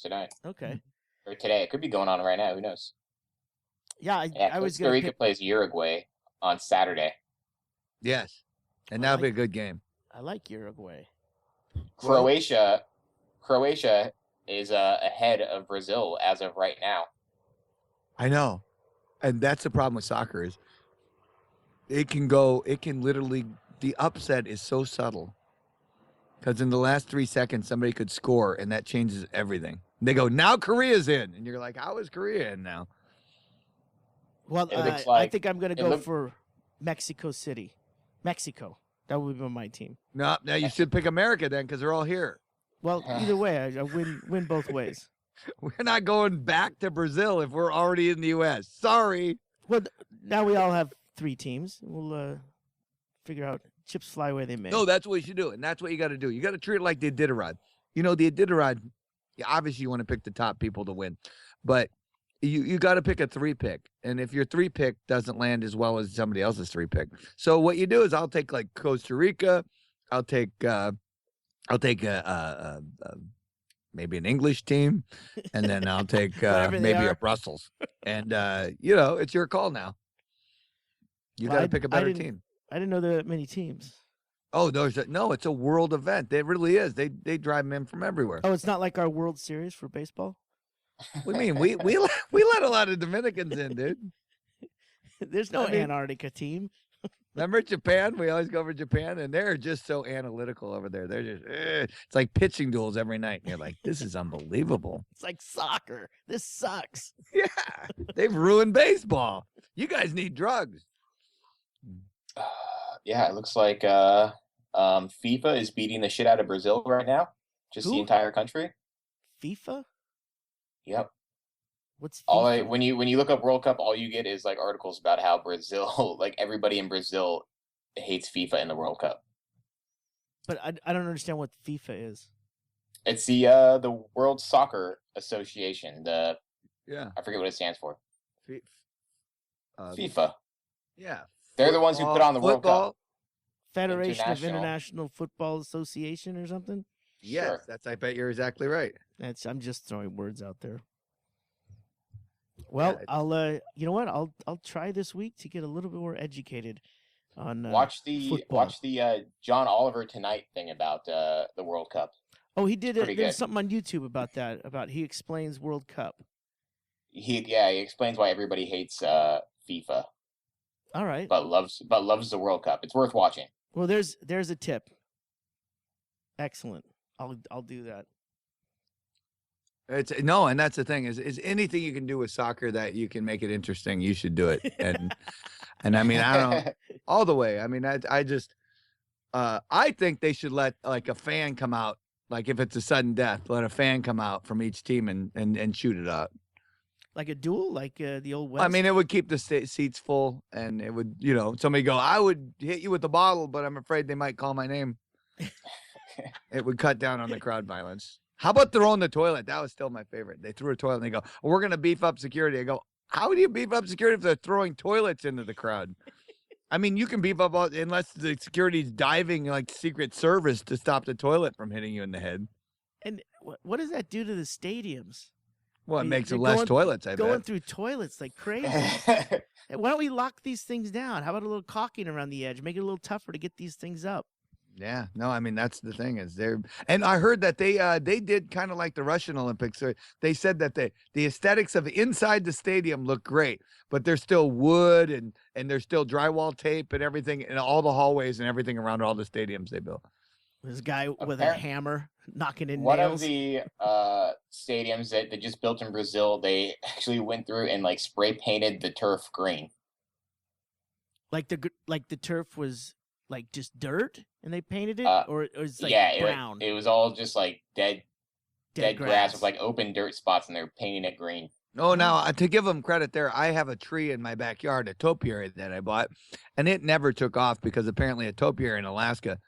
[SPEAKER 2] tonight.
[SPEAKER 1] Okay.
[SPEAKER 2] Or today. It could be going on right now. Who knows?
[SPEAKER 1] Yeah,
[SPEAKER 2] Yeah,
[SPEAKER 1] I was
[SPEAKER 2] Costa
[SPEAKER 1] going to
[SPEAKER 2] Rica
[SPEAKER 1] pick.
[SPEAKER 2] plays Uruguay on Saturday.
[SPEAKER 3] Yes. And
[SPEAKER 1] I
[SPEAKER 3] that'll be a
[SPEAKER 1] like-
[SPEAKER 3] good game.
[SPEAKER 1] I like Uruguay.
[SPEAKER 2] Croatia is ahead of Brazil as of right now.
[SPEAKER 3] I know. And that's the problem with soccer is the upset is so subtle. Because in the last 3 seconds, somebody could score, and that changes everything. They go, now Korea's in. And you're like, how is Korea in now?
[SPEAKER 1] Well,
[SPEAKER 2] It looks
[SPEAKER 1] I
[SPEAKER 2] like-
[SPEAKER 1] think I'm going to
[SPEAKER 2] it
[SPEAKER 1] go
[SPEAKER 2] look-
[SPEAKER 1] for Mexico City. Mexico. That would be my team.
[SPEAKER 3] No, now you should pick America then, because they're all here.
[SPEAKER 1] Well, either way, I win both ways.
[SPEAKER 3] We're not going back to Brazil if we're already in the U.S. Sorry.
[SPEAKER 1] Well, now we all have 3 teams. We'll figure out chips fly where they may.
[SPEAKER 3] No, that's what we should do, and that's what you got to do. You got to treat it like the Iditarod. You know, the Iditarod, obviously you want to pick the top people to win, but you got to pick a 3-pick, and if your 3-pick doesn't land as well as somebody else's 3-pick, so what you do is I'll take like Costa Rica, I'll take maybe an English team, and then I'll take maybe a Brussels, and it's your call now. You got to pick a better team.
[SPEAKER 1] I didn't know there were that many teams.
[SPEAKER 3] Oh, no, it's a world event. It really is. They drive them in from everywhere.
[SPEAKER 1] Oh, it's not like our World Series for baseball?
[SPEAKER 3] What do you mean? We let a lot of Dominicans in, dude.
[SPEAKER 1] There's no Antarctica team.
[SPEAKER 3] Remember Japan? We always go over Japan, and they're just so analytical over there. They're just, it's like pitching duels every night. And you're like, this is unbelievable.
[SPEAKER 1] It's like soccer. This sucks.
[SPEAKER 3] Yeah, they've ruined baseball. You guys need drugs.
[SPEAKER 2] Yeah, it looks like FIFA is beating the shit out of Brazil right now. Just the entire country.
[SPEAKER 1] FIFA?
[SPEAKER 2] Yep.
[SPEAKER 1] What's FIFA?
[SPEAKER 2] When you look up World Cup, all you get is like articles about how Brazil, like everybody in Brazil, hates FIFA in the World Cup.
[SPEAKER 1] But I don't understand what FIFA is.
[SPEAKER 2] It's the World Soccer Association. I forget what it stands for. FIFA.
[SPEAKER 3] Yeah.
[SPEAKER 2] They're the ones who put on the World Cup.
[SPEAKER 1] Federation of International Football Association or something?
[SPEAKER 3] Yes,
[SPEAKER 2] Sure.
[SPEAKER 3] I bet you're exactly right.
[SPEAKER 1] I'm just throwing words out there. Well, I'll you know what? I'll try this week to get a little bit more educated on
[SPEAKER 2] watch the
[SPEAKER 1] football.
[SPEAKER 2] John Oliver Tonight thing about the World Cup.
[SPEAKER 1] Oh, he did it. There's something on YouTube about that. He explains World Cup.
[SPEAKER 2] He explains why everybody hates FIFA.
[SPEAKER 1] All right.
[SPEAKER 2] But loves the World Cup. It's worth watching.
[SPEAKER 1] Well, there's a tip. Excellent. I'll do that.
[SPEAKER 3] And that's the thing is anything you can do with soccer that you can make it interesting, you should do it. And I mean, I don't know, all the way. I mean, I just I think they should let like a fan come out, like if it's a sudden death, let a fan come out from each team and shoot it up.
[SPEAKER 1] Like a duel, like the old West.
[SPEAKER 3] I mean, it would keep the seats full, and it would, somebody go, I would hit you with the bottle, but I'm afraid they might call my name. It would cut down on the crowd violence. How about throwing the toilet? That was still my favorite. They threw a toilet and they go, we're going to beef up security. I go, how do you beef up security if they're throwing toilets into the crowd? I mean, you can beef up unless the security's diving like Secret Service to stop the toilet from hitting you in the head.
[SPEAKER 1] And what does that do to the stadiums?
[SPEAKER 3] Well, it makes it less toilets, I bet.
[SPEAKER 1] Going through toilets like crazy. Why don't we lock these things down? How about a little caulking around the edge? Make it a little tougher to get these things up.
[SPEAKER 3] Yeah, no, I mean, that's the thing is and I heard that they did kind of like the Russian Olympics. They said that the aesthetics of inside the stadium look great, but there's still wood and there's still drywall tape and everything in all the hallways and everything around all the stadiums they built.
[SPEAKER 1] This guy with a hammer knocking in
[SPEAKER 2] one
[SPEAKER 1] nails.
[SPEAKER 2] One of the stadiums that they just built in Brazil, they actually went through and like spray painted the turf green.
[SPEAKER 1] Like the turf was like just dirt and they painted it, or it was like brown.
[SPEAKER 2] It was all just like dead grass with like open dirt spots, and they're painting it green.
[SPEAKER 3] Oh, now to give them credit there, I have a tree in my backyard, a topiary that I bought, and it never took off because apparently a topiary in Alaska,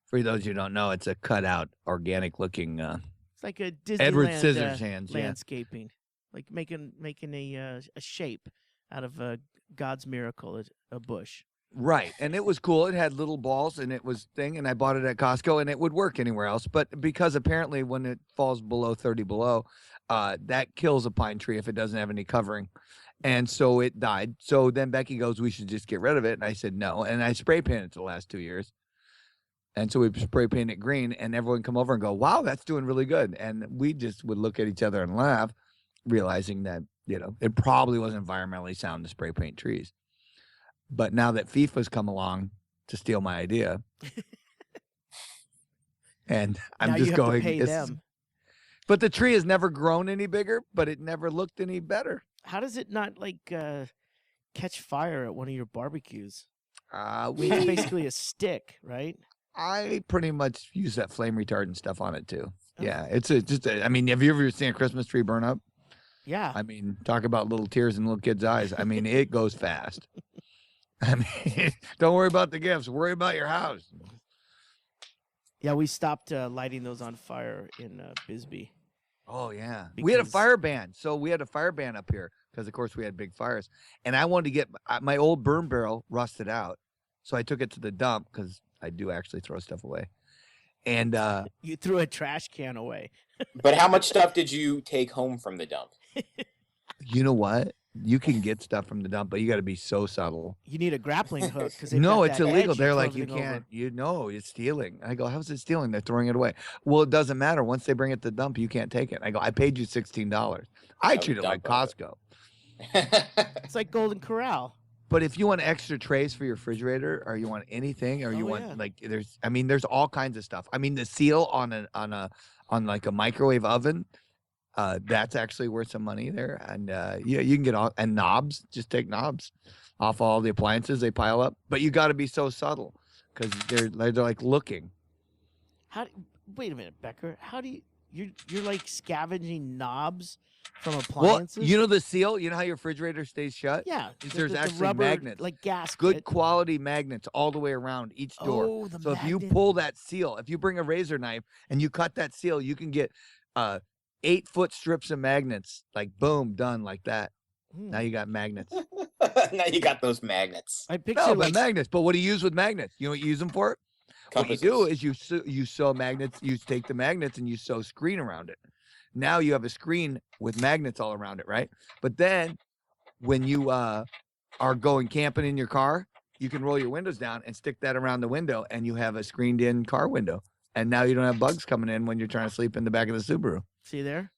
[SPEAKER 3] for those who don't know, it's a cutout, organic looking.
[SPEAKER 1] It's like a Disneyland
[SPEAKER 3] Edward Scissorhands
[SPEAKER 1] landscaping, like making a shape out of God's miracle, a bush.
[SPEAKER 3] Right, and it was cool. It had little balls, and it was and I bought it at Costco, and it would work anywhere else. But because apparently when it falls below 30 below, that kills a pine tree if it doesn't have any covering. And so it died. So then Becky goes, we should just get rid of it. And I said no. And I spray painted it the last 2 years. And so we spray paint it green, and everyone come over and go, wow, that's doing really good. And we just would look at each other and laugh, realizing that, it probably wasn't environmentally sound to spray paint trees. But now that FIFA's come along to steal my idea, and I'm
[SPEAKER 1] now
[SPEAKER 3] just
[SPEAKER 1] you have
[SPEAKER 3] going,
[SPEAKER 1] to pay them.
[SPEAKER 3] But the tree has never grown any bigger, but it never looked any better.
[SPEAKER 1] How does it not catch fire at one of your barbecues?
[SPEAKER 3] It's
[SPEAKER 1] basically a stick, right?
[SPEAKER 3] I pretty much use that flame retardant stuff on it too. Yeah, it's I mean, have you ever seen a Christmas tree burn up?
[SPEAKER 1] Yeah.
[SPEAKER 3] I mean, talk about little tears in little kids' eyes. I mean, it goes fast. I mean, don't worry about the gifts. Worry about your house.
[SPEAKER 1] Yeah, we stopped lighting those on fire in Bisbee.
[SPEAKER 3] Oh yeah, we had a
[SPEAKER 1] Because-
[SPEAKER 3] fire ban. So we had a fire ban up here because, of course, we had big fires. And I wanted to get my old burn barrel rusted out, so I took it to the dump because I do actually throw stuff away. And
[SPEAKER 1] You threw a trash can away.
[SPEAKER 2] But how much stuff did you take home from the dump?
[SPEAKER 3] you know what? You can get stuff from the dump, but you got to be so subtle.
[SPEAKER 1] You need a grappling hook because
[SPEAKER 3] No, it's illegal. They're like, you can't. You know, it's stealing. I go, how's it stealing? They're throwing it away. Well, it doesn't matter. Once they bring it to the dump, you can't take it. I go, I paid you $16. I
[SPEAKER 2] Oh,
[SPEAKER 3] treat it like
[SPEAKER 2] dump it.
[SPEAKER 3] Costco.
[SPEAKER 1] It's like Golden Corral.
[SPEAKER 3] But if you want extra trays for your refrigerator, or you want anything, or you
[SPEAKER 1] Oh,
[SPEAKER 3] want
[SPEAKER 1] yeah.
[SPEAKER 3] like, there's all kinds of stuff. I mean, the seal on like a microwave oven, that's actually worth some money there. And yeah, you can get all, and knobs. Just take knobs off all the appliances. They pile up, but you got to be so subtle because they're like looking.
[SPEAKER 1] Wait a minute, Becker. How do you're like scavenging knobs from
[SPEAKER 3] Well,
[SPEAKER 1] appliances?
[SPEAKER 3] you know the seal. You know how your refrigerator stays shut.
[SPEAKER 1] yeah.
[SPEAKER 3] There's actually
[SPEAKER 1] rubber,
[SPEAKER 3] magnets.
[SPEAKER 1] like gasket.
[SPEAKER 3] Good quality magnets all the way around each door.
[SPEAKER 1] Oh, the
[SPEAKER 3] So if you
[SPEAKER 1] magnet.
[SPEAKER 3] pull that seal, if you bring a razor knife and you cut that seal, you can get 8-foot strips of magnets, like boom, done like that.
[SPEAKER 1] Hmm.
[SPEAKER 3] Now you got magnets.
[SPEAKER 2] Now you got those magnets.
[SPEAKER 1] I picture
[SPEAKER 3] No, but
[SPEAKER 1] like
[SPEAKER 3] magnets. But what do you use with magnets? You know what you use them for? What you do
[SPEAKER 2] Compasses.
[SPEAKER 3] is you sew magnets. You take the magnets and you sew screen around it. Now you have a screen with magnets all around it, right? But then when you are going camping in your car, you can roll your windows down and stick that around the window, and you have a screened-in car window. And now you don't have bugs coming in when you're trying to sleep in the back of the Subaru.
[SPEAKER 1] see there.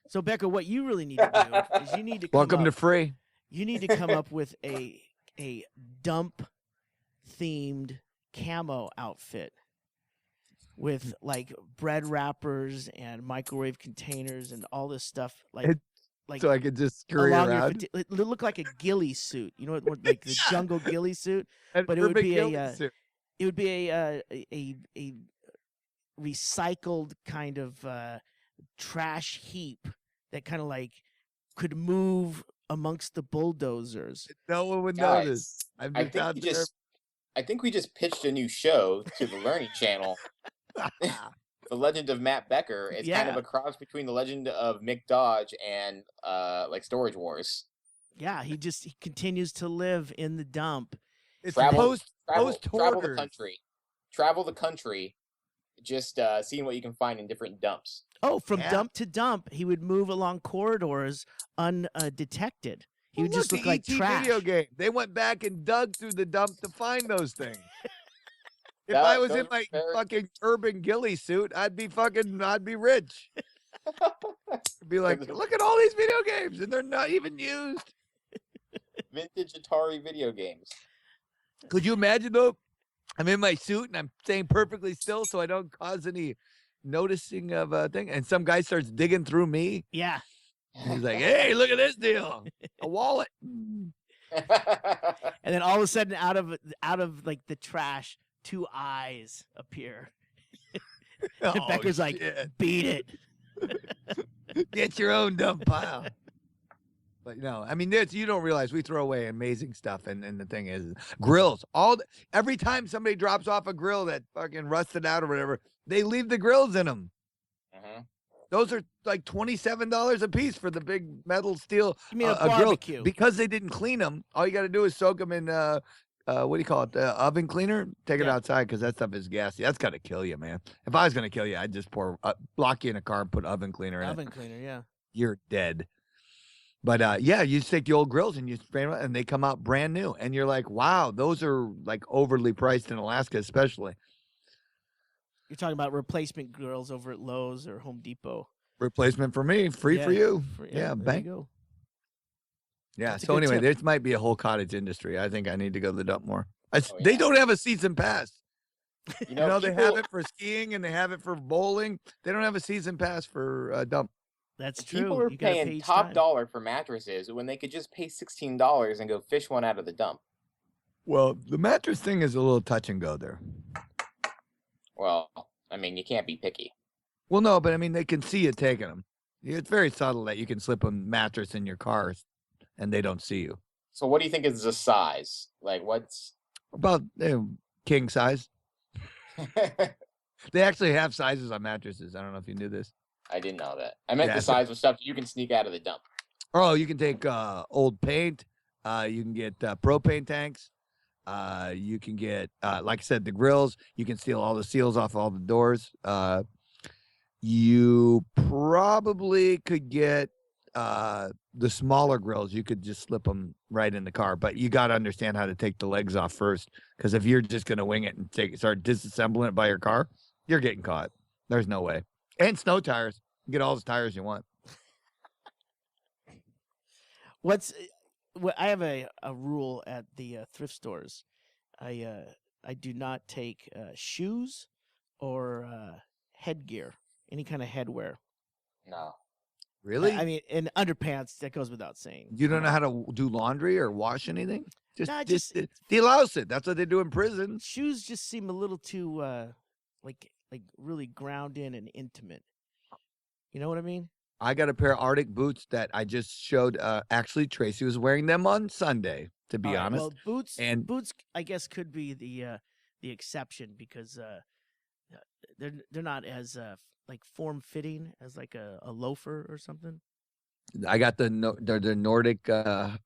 [SPEAKER 1] So Becker, what you really need to do is you need to come
[SPEAKER 3] Welcome to
[SPEAKER 1] up,
[SPEAKER 3] free.
[SPEAKER 1] you need to come up with a dump themed camo outfit with like bread wrappers and microwave containers and all this stuff like
[SPEAKER 3] So I could just scurry
[SPEAKER 1] along your
[SPEAKER 3] around.
[SPEAKER 1] it look like a ghillie suit. You know what like the jungle ghillie suit?
[SPEAKER 3] An
[SPEAKER 1] but it would
[SPEAKER 3] urban
[SPEAKER 1] be
[SPEAKER 3] ghillie
[SPEAKER 1] a,
[SPEAKER 3] suit.
[SPEAKER 1] It would be a recycled kind of trash heap that kind of like could move amongst the bulldozers.
[SPEAKER 3] No one would
[SPEAKER 2] Guys,
[SPEAKER 3] notice. I've
[SPEAKER 2] I
[SPEAKER 3] been
[SPEAKER 2] think
[SPEAKER 3] out
[SPEAKER 2] we
[SPEAKER 3] there.
[SPEAKER 2] just I think we just pitched a new show to the Learning Channel. The Legend of Mat Becker. It's kind of
[SPEAKER 1] Yeah.
[SPEAKER 2] a cross between the Legend of Mick Dodge and like Storage Wars.
[SPEAKER 1] Yeah, he continues to live in the dump.
[SPEAKER 3] It's
[SPEAKER 2] Travel
[SPEAKER 3] post
[SPEAKER 2] the
[SPEAKER 3] hoarders.
[SPEAKER 2] country. Travel the country. Just seeing what you can find in different dumps.
[SPEAKER 1] Oh, from
[SPEAKER 3] Yeah.
[SPEAKER 1] dump to dump, he would move along corridors undetected. He would just
[SPEAKER 3] the
[SPEAKER 1] look like
[SPEAKER 3] ET
[SPEAKER 1] trash.
[SPEAKER 3] video game. They went back and dug through the dump to find those things. If
[SPEAKER 2] That-
[SPEAKER 3] I was
[SPEAKER 2] those
[SPEAKER 3] in
[SPEAKER 2] are
[SPEAKER 3] my
[SPEAKER 2] very-
[SPEAKER 3] fucking urban ghillie suit, I'd be rich. Be like,
[SPEAKER 2] Those are-
[SPEAKER 3] look at all these video games, and they're not even used.
[SPEAKER 2] Vintage Atari video games.
[SPEAKER 3] Could you imagine though? I'm in my suit and I'm staying perfectly still so I don't cause any noticing of a thing. And some guy starts digging through me.
[SPEAKER 1] Yeah.
[SPEAKER 3] He's like, hey, look at this deal. A wallet.
[SPEAKER 1] And then all of a sudden out of like the trash, two eyes appear. And
[SPEAKER 3] Oh,
[SPEAKER 1] Becker's like,
[SPEAKER 3] shit.
[SPEAKER 1] beat it.
[SPEAKER 3] Get your own dump pile. But no, I mean, you don't realize we throw away amazing stuff, and the thing is, grills. Every time somebody drops off a grill that fucking rusted out or whatever, they leave the grills in them.
[SPEAKER 2] Mhm.
[SPEAKER 3] Those are like $27 a piece for the big metal steel
[SPEAKER 1] You mean a
[SPEAKER 3] grill.
[SPEAKER 1] barbecue?
[SPEAKER 3] Because they didn't clean them. All you got to do is soak them in what do you call it? Oven cleaner. Take it
[SPEAKER 1] Yeah.
[SPEAKER 3] outside because that stuff is gassy. That's got to kill you, man. If I was gonna kill you, I'd just lock you in a car and put oven cleaner in it.
[SPEAKER 1] Oven cleaner, yeah.
[SPEAKER 3] You're dead. But yeah, you just take the old grills and you spray them, and they come out brand new. And you're like, wow, those are like overly priced in Alaska, especially.
[SPEAKER 1] You're talking about replacement grills over at Lowe's or Home Depot.
[SPEAKER 3] Replacement for me, free for
[SPEAKER 1] Yeah,
[SPEAKER 3] you.
[SPEAKER 1] Yeah,
[SPEAKER 3] Yeah,
[SPEAKER 1] there
[SPEAKER 3] bank.
[SPEAKER 1] you go.
[SPEAKER 3] Yeah.
[SPEAKER 1] That's a
[SPEAKER 3] So
[SPEAKER 1] good
[SPEAKER 3] anyway,
[SPEAKER 1] tip.
[SPEAKER 3] this might be a whole cottage industry. I think I need to go to the dump more. They
[SPEAKER 2] yeah.
[SPEAKER 3] don't have a season pass.
[SPEAKER 2] You
[SPEAKER 3] You
[SPEAKER 2] know,
[SPEAKER 3] know, they
[SPEAKER 2] people-
[SPEAKER 3] have it for skiing and they have it for bowling. They don't have a season pass for dump.
[SPEAKER 1] That's true.
[SPEAKER 2] People are
[SPEAKER 1] You gotta pay
[SPEAKER 2] paying
[SPEAKER 1] each
[SPEAKER 2] top
[SPEAKER 1] time.
[SPEAKER 2] dollar for mattresses when they could just pay $16 and go fish one out of the dump.
[SPEAKER 3] Well, the mattress thing is a little touch and go there.
[SPEAKER 2] Well, I mean, you can't be picky.
[SPEAKER 3] Well, no, but I mean, they can see you taking them. It's very subtle that you can slip a mattress in your cars and they don't see you.
[SPEAKER 2] So what do you think is the size? Like what's
[SPEAKER 3] About king size. They actually have sizes on mattresses. I don't know if you knew this.
[SPEAKER 2] I didn't know that. I meant
[SPEAKER 3] Yeah,
[SPEAKER 2] the size of stuff you can sneak out of the dump.
[SPEAKER 3] Oh, you can take old paint. You can get propane tanks. You can get, like I said, the grills. You can steal all the seals off all the doors. You probably could get the smaller grills. You could just slip them right in the car, but you got to understand how to take the legs off first. Because if you're just gonna wing it and start disassembling it by your car, you're getting caught. There's no way. And snow tires. You get all the tires you want.
[SPEAKER 1] I have a rule at the thrift stores. I do not take shoes or headgear, any kind of headwear.
[SPEAKER 2] No.
[SPEAKER 3] Really?
[SPEAKER 1] I mean, and underpants, that goes without saying.
[SPEAKER 3] You don't know how to do laundry or wash anything?
[SPEAKER 1] Nah,
[SPEAKER 3] Just delouse it. That's what they do in prison.
[SPEAKER 1] Shoes just seem a little too like really ground in and intimate. You know what I mean?
[SPEAKER 3] I got a pair of Arctic boots that I just showed. Actually, Tracy was wearing them on Sunday, to be honest.
[SPEAKER 1] Well, boots, I guess, could be the exception because they're not as like form fitting as like a loafer or something.
[SPEAKER 3] I got the Nordic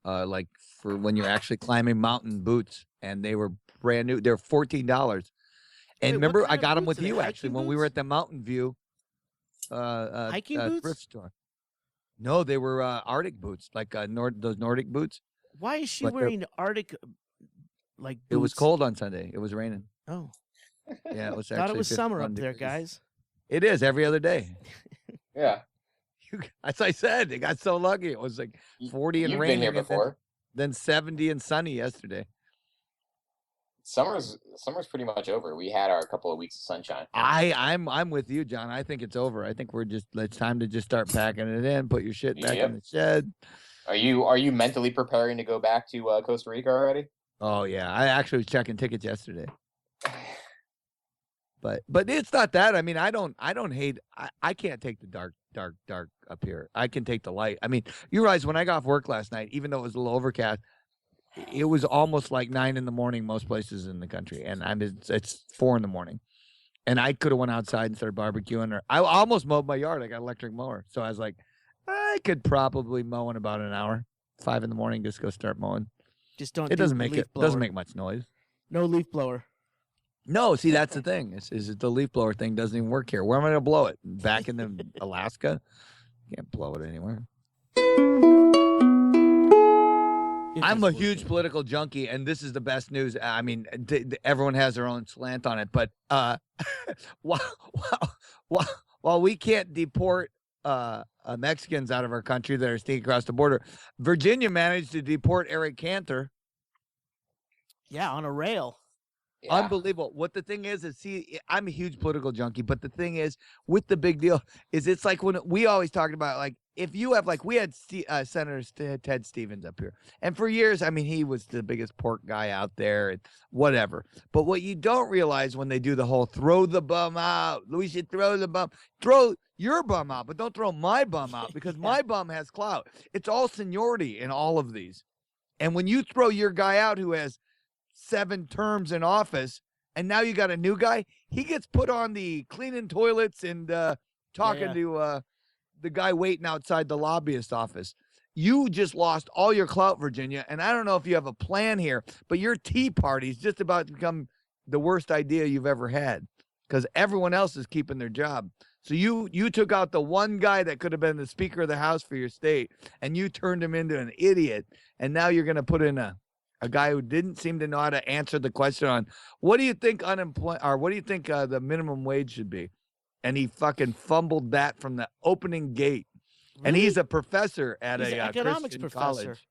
[SPEAKER 3] like for when you're actually climbing mountain boots, and they were brand new. They're $14. And
[SPEAKER 1] Wait,
[SPEAKER 3] remember, I
[SPEAKER 1] of
[SPEAKER 3] got them
[SPEAKER 1] boots
[SPEAKER 3] with
[SPEAKER 1] are they?
[SPEAKER 3] you actually when we were at the Mountain View
[SPEAKER 1] hiking boots?
[SPEAKER 3] thrift store. No, they were Arctic boots, like those Nordic boots.
[SPEAKER 1] Why is she
[SPEAKER 3] But
[SPEAKER 1] wearing Arctic like boots?
[SPEAKER 3] It was cold on Sunday. It was raining.
[SPEAKER 1] Oh,
[SPEAKER 3] Yeah, it was
[SPEAKER 1] thought
[SPEAKER 3] actually
[SPEAKER 1] it was summer
[SPEAKER 3] 51
[SPEAKER 1] up there,
[SPEAKER 3] degrees.
[SPEAKER 1] guys.
[SPEAKER 3] It is every other day.
[SPEAKER 2] Yeah.
[SPEAKER 3] As I said, it got so lucky. It was like 40 and
[SPEAKER 2] You've
[SPEAKER 3] raining.
[SPEAKER 2] been here
[SPEAKER 3] and
[SPEAKER 2] before.
[SPEAKER 3] then 70 and sunny yesterday.
[SPEAKER 2] Summer's pretty much over. We had our couple of weeks of sunshine.
[SPEAKER 3] I'm with you, John. I think it's over. I think it's time to just start packing it in, put your shit back in the shed.
[SPEAKER 2] Are you mentally preparing to go back to Costa Rica already?
[SPEAKER 3] Oh yeah, I actually was checking tickets yesterday. But it's not that. I mean, I don't hate. I can't take the dark up here. I can take the light. I mean, you realize when I got off work last night, even though it was a little overcast, it was almost like 9 a.m. most places in the country, and it's 4 a.m. And I could have went outside and started barbecuing, or I almost mowed my yard. I got an electric mower, so I was like, I could probably mow in about an hour. 5 a.m. just go start mowing.
[SPEAKER 1] Just don't.
[SPEAKER 3] It doesn't make much noise.
[SPEAKER 1] No leaf blower.
[SPEAKER 3] No, see, that's the thing. Is the leaf blower thing doesn't even work here. Where am I going to blow it? Back in the Alaska? Can't blow it anywhere. I'm a huge political junkie, and this is the best news. I mean, everyone has their own slant on it, but while we can't deport Mexicans out of our country that are sneaking across the border, Virginia managed to deport Eric Cantor.
[SPEAKER 1] Yeah, on a rail.
[SPEAKER 2] Yeah.
[SPEAKER 3] Unbelievable. What the thing is see, I'm a huge political junkie, but the thing is, with the big deal, is it's like when we always talked about, like, if you have, like, we had Senator Ted Stevens up here, and for years, I mean, he was the biggest pork guy out there and whatever. But what you don't realize when they do the whole throw the bum out, we should throw the bum, throw your bum out, but don't throw my bum out because my bum has clout. It's all seniority in all of these. And when you throw your guy out who has 7 terms in office, and now you got a new guy, he gets put on the cleaning toilets and talking to the guy waiting outside the lobbyist office. You just lost all your clout, Virginia, and I don't know if you have a plan here, but your Tea Party is just about to become the worst idea you've ever had because everyone else is keeping their job. So you took out the one guy that could have been the Speaker of the House for your state, and you turned him into an idiot, and now you're going to put in a guy who didn't seem to know how to answer the question on what do you think the minimum wage should be, and he fucking fumbled that from the opening gate.
[SPEAKER 1] Really?
[SPEAKER 3] And he's a professor at
[SPEAKER 1] He's
[SPEAKER 3] a
[SPEAKER 1] an economics
[SPEAKER 3] Christian
[SPEAKER 1] professor.
[SPEAKER 3] college.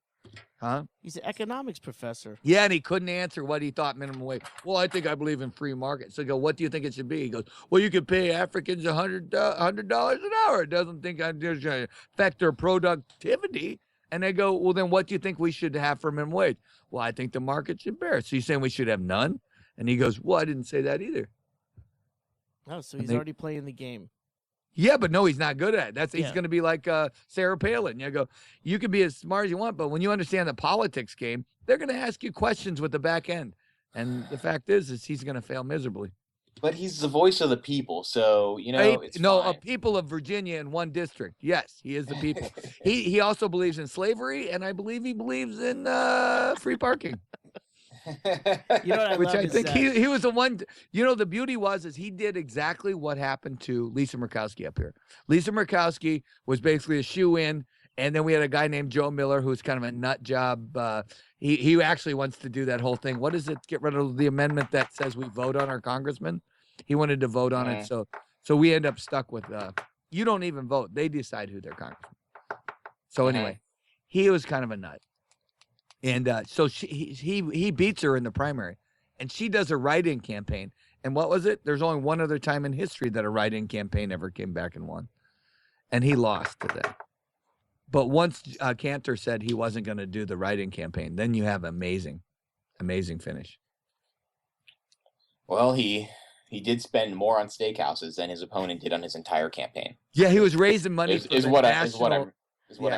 [SPEAKER 3] Huh?
[SPEAKER 1] He's an economics professor.
[SPEAKER 3] Yeah, and he couldn't answer what he thought minimum wage. Well, I believe in free market. So I go, what do you think it should be? He goes, well, you could pay Africans $100 an hour. It doesn't think I affect their productivity. And I go, well, then what do you think we should have for minimum wage? Well, I think the market should bear it. So you're saying we should have none? And he goes, well, I didn't say that either.
[SPEAKER 1] Oh, so
[SPEAKER 3] And
[SPEAKER 1] he's
[SPEAKER 3] they-
[SPEAKER 1] already playing the game.
[SPEAKER 3] Yeah, but no, he's not good at it. He's
[SPEAKER 1] Yeah.
[SPEAKER 3] going to be like Sarah Palin. You can be as smart as you want, but when you understand the politics game, they're going to ask you questions with the back end. And the fact is he's going to fail miserably.
[SPEAKER 2] But he's the voice of the people, so it's fine.
[SPEAKER 3] People of Virginia in one district. Yes, he is the people. He also believes in slavery, and I believe he believes in free parking.
[SPEAKER 1] You know what I
[SPEAKER 3] Which
[SPEAKER 1] love
[SPEAKER 3] I
[SPEAKER 1] is
[SPEAKER 3] think
[SPEAKER 1] that-
[SPEAKER 3] he was the one. The beauty is he did exactly what happened to Lisa Murkowski up here. Lisa Murkowski was basically a shoe-in, and then we had a guy named Joe Miller who's kind of a nut job. He actually wants to do that whole thing. What is it? Get rid of the amendment that says we vote on our congressman. He wanted to vote on it, so we end up stuck with you don't even vote. They decide who their congressman. So anyway, he was kind of a nut. And so he beats her in the primary, and she does a write-in campaign. And what was it? There's only one other time in history that a write-in campaign ever came back and won, and he lost to that. But once Cantor said he wasn't going to do the write-in campaign, then you have amazing finish.
[SPEAKER 2] Well, he did spend more on steakhouses than his opponent did on his entire campaign.
[SPEAKER 3] Yeah, he was raising money.
[SPEAKER 2] Is what I'm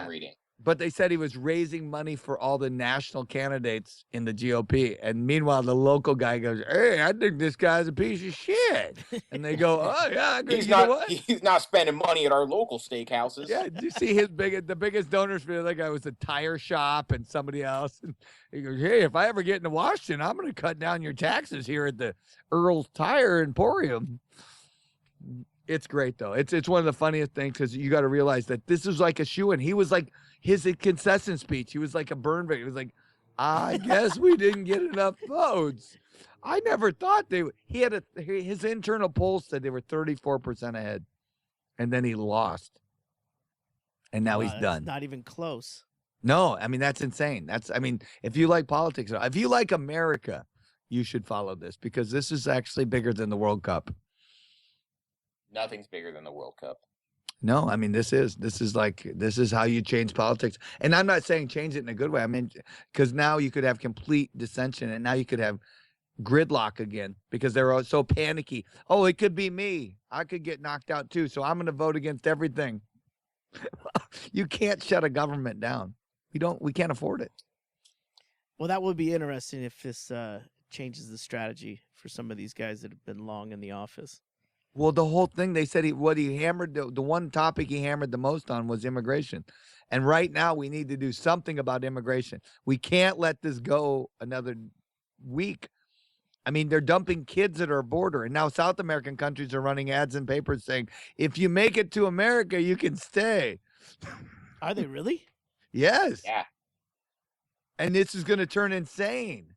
[SPEAKER 2] reading.
[SPEAKER 3] But they said he was raising money for all the national candidates in the GOP. And meanwhile, the local guy goes, "Hey, I think this guy's a piece of shit." And they go, "Oh, yeah, I agree.
[SPEAKER 2] He's not spending money at our local steakhouses."
[SPEAKER 3] Yeah, did you see the biggest donors for that guy was a tire shop and somebody else? And he goes, "Hey, if I ever get into Washington, I'm going to cut down your taxes here at the Earl's Tire Emporium." It's great, though. It's one of the funniest things because you got to realize that this is like a shoe-in. He was like his concession speech. He was like a burn victim. He was like, "I guess we didn't get enough votes." I never thought he had his internal polls said they were 34% ahead, and then he lost, and now he's done.
[SPEAKER 1] Not even close.
[SPEAKER 3] No, I mean that's insane. If you like politics, if you like America, you should follow this because this is actually bigger than the World Cup.
[SPEAKER 2] Nothing's bigger than the World Cup.
[SPEAKER 3] No, I mean this is how you change politics, and I'm not saying change it in a good way. I mean, because now you could have complete dissension, and now you could have gridlock again because they're all so panicky. Oh, it could be me. I could get knocked out too, so I'm going to vote against everything. You can't shut a government down. We can't afford it.
[SPEAKER 1] Well, that would be interesting if this changes the strategy for some of these guys that have been long in the office.
[SPEAKER 3] Well, the whole thing, they said he hammered, the one topic he hammered the most on was immigration. And right now we need to do something about immigration. We can't let this go another week. I mean, they're dumping kids at our border. And now South American countries are running ads in papers saying, if you make it to America, you can stay.
[SPEAKER 1] Are they really?
[SPEAKER 3] Yes.
[SPEAKER 2] Yeah.
[SPEAKER 3] And this is going to turn insane.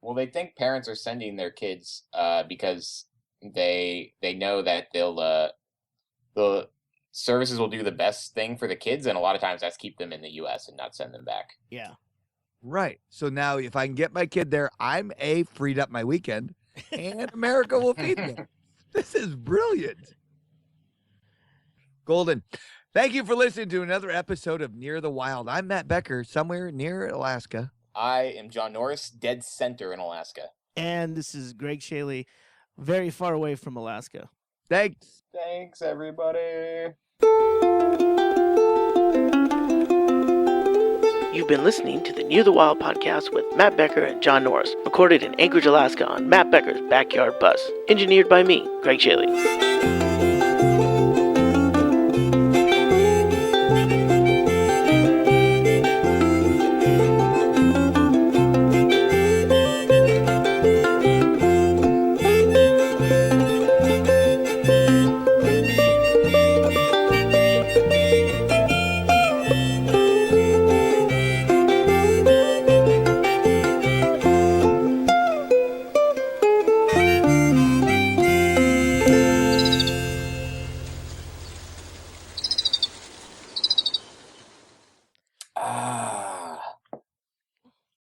[SPEAKER 2] Well, they think parents are sending their kids because they know that the services will do the best thing for the kids, and a lot of times that's keep them in the U.S. and not send them back.
[SPEAKER 1] Yeah.
[SPEAKER 3] Right. So now if I can get my kid there, I'm freed up my weekend, and America will feed them. This is brilliant. Golden. Thank you for listening to another episode of Near the Wild. I'm Mat Becker, somewhere near Alaska.
[SPEAKER 2] I am John Norris, dead center in Alaska.
[SPEAKER 1] And this is Greg Chaille, very far away from Alaska.
[SPEAKER 3] Thanks.
[SPEAKER 2] Thanks, everybody.
[SPEAKER 1] You've been listening to the Near the Wild podcast with Mat Becker and John Norris, recorded in Anchorage, Alaska on Mat Becker's Backyard Bus. Engineered by me, Greg Chaille.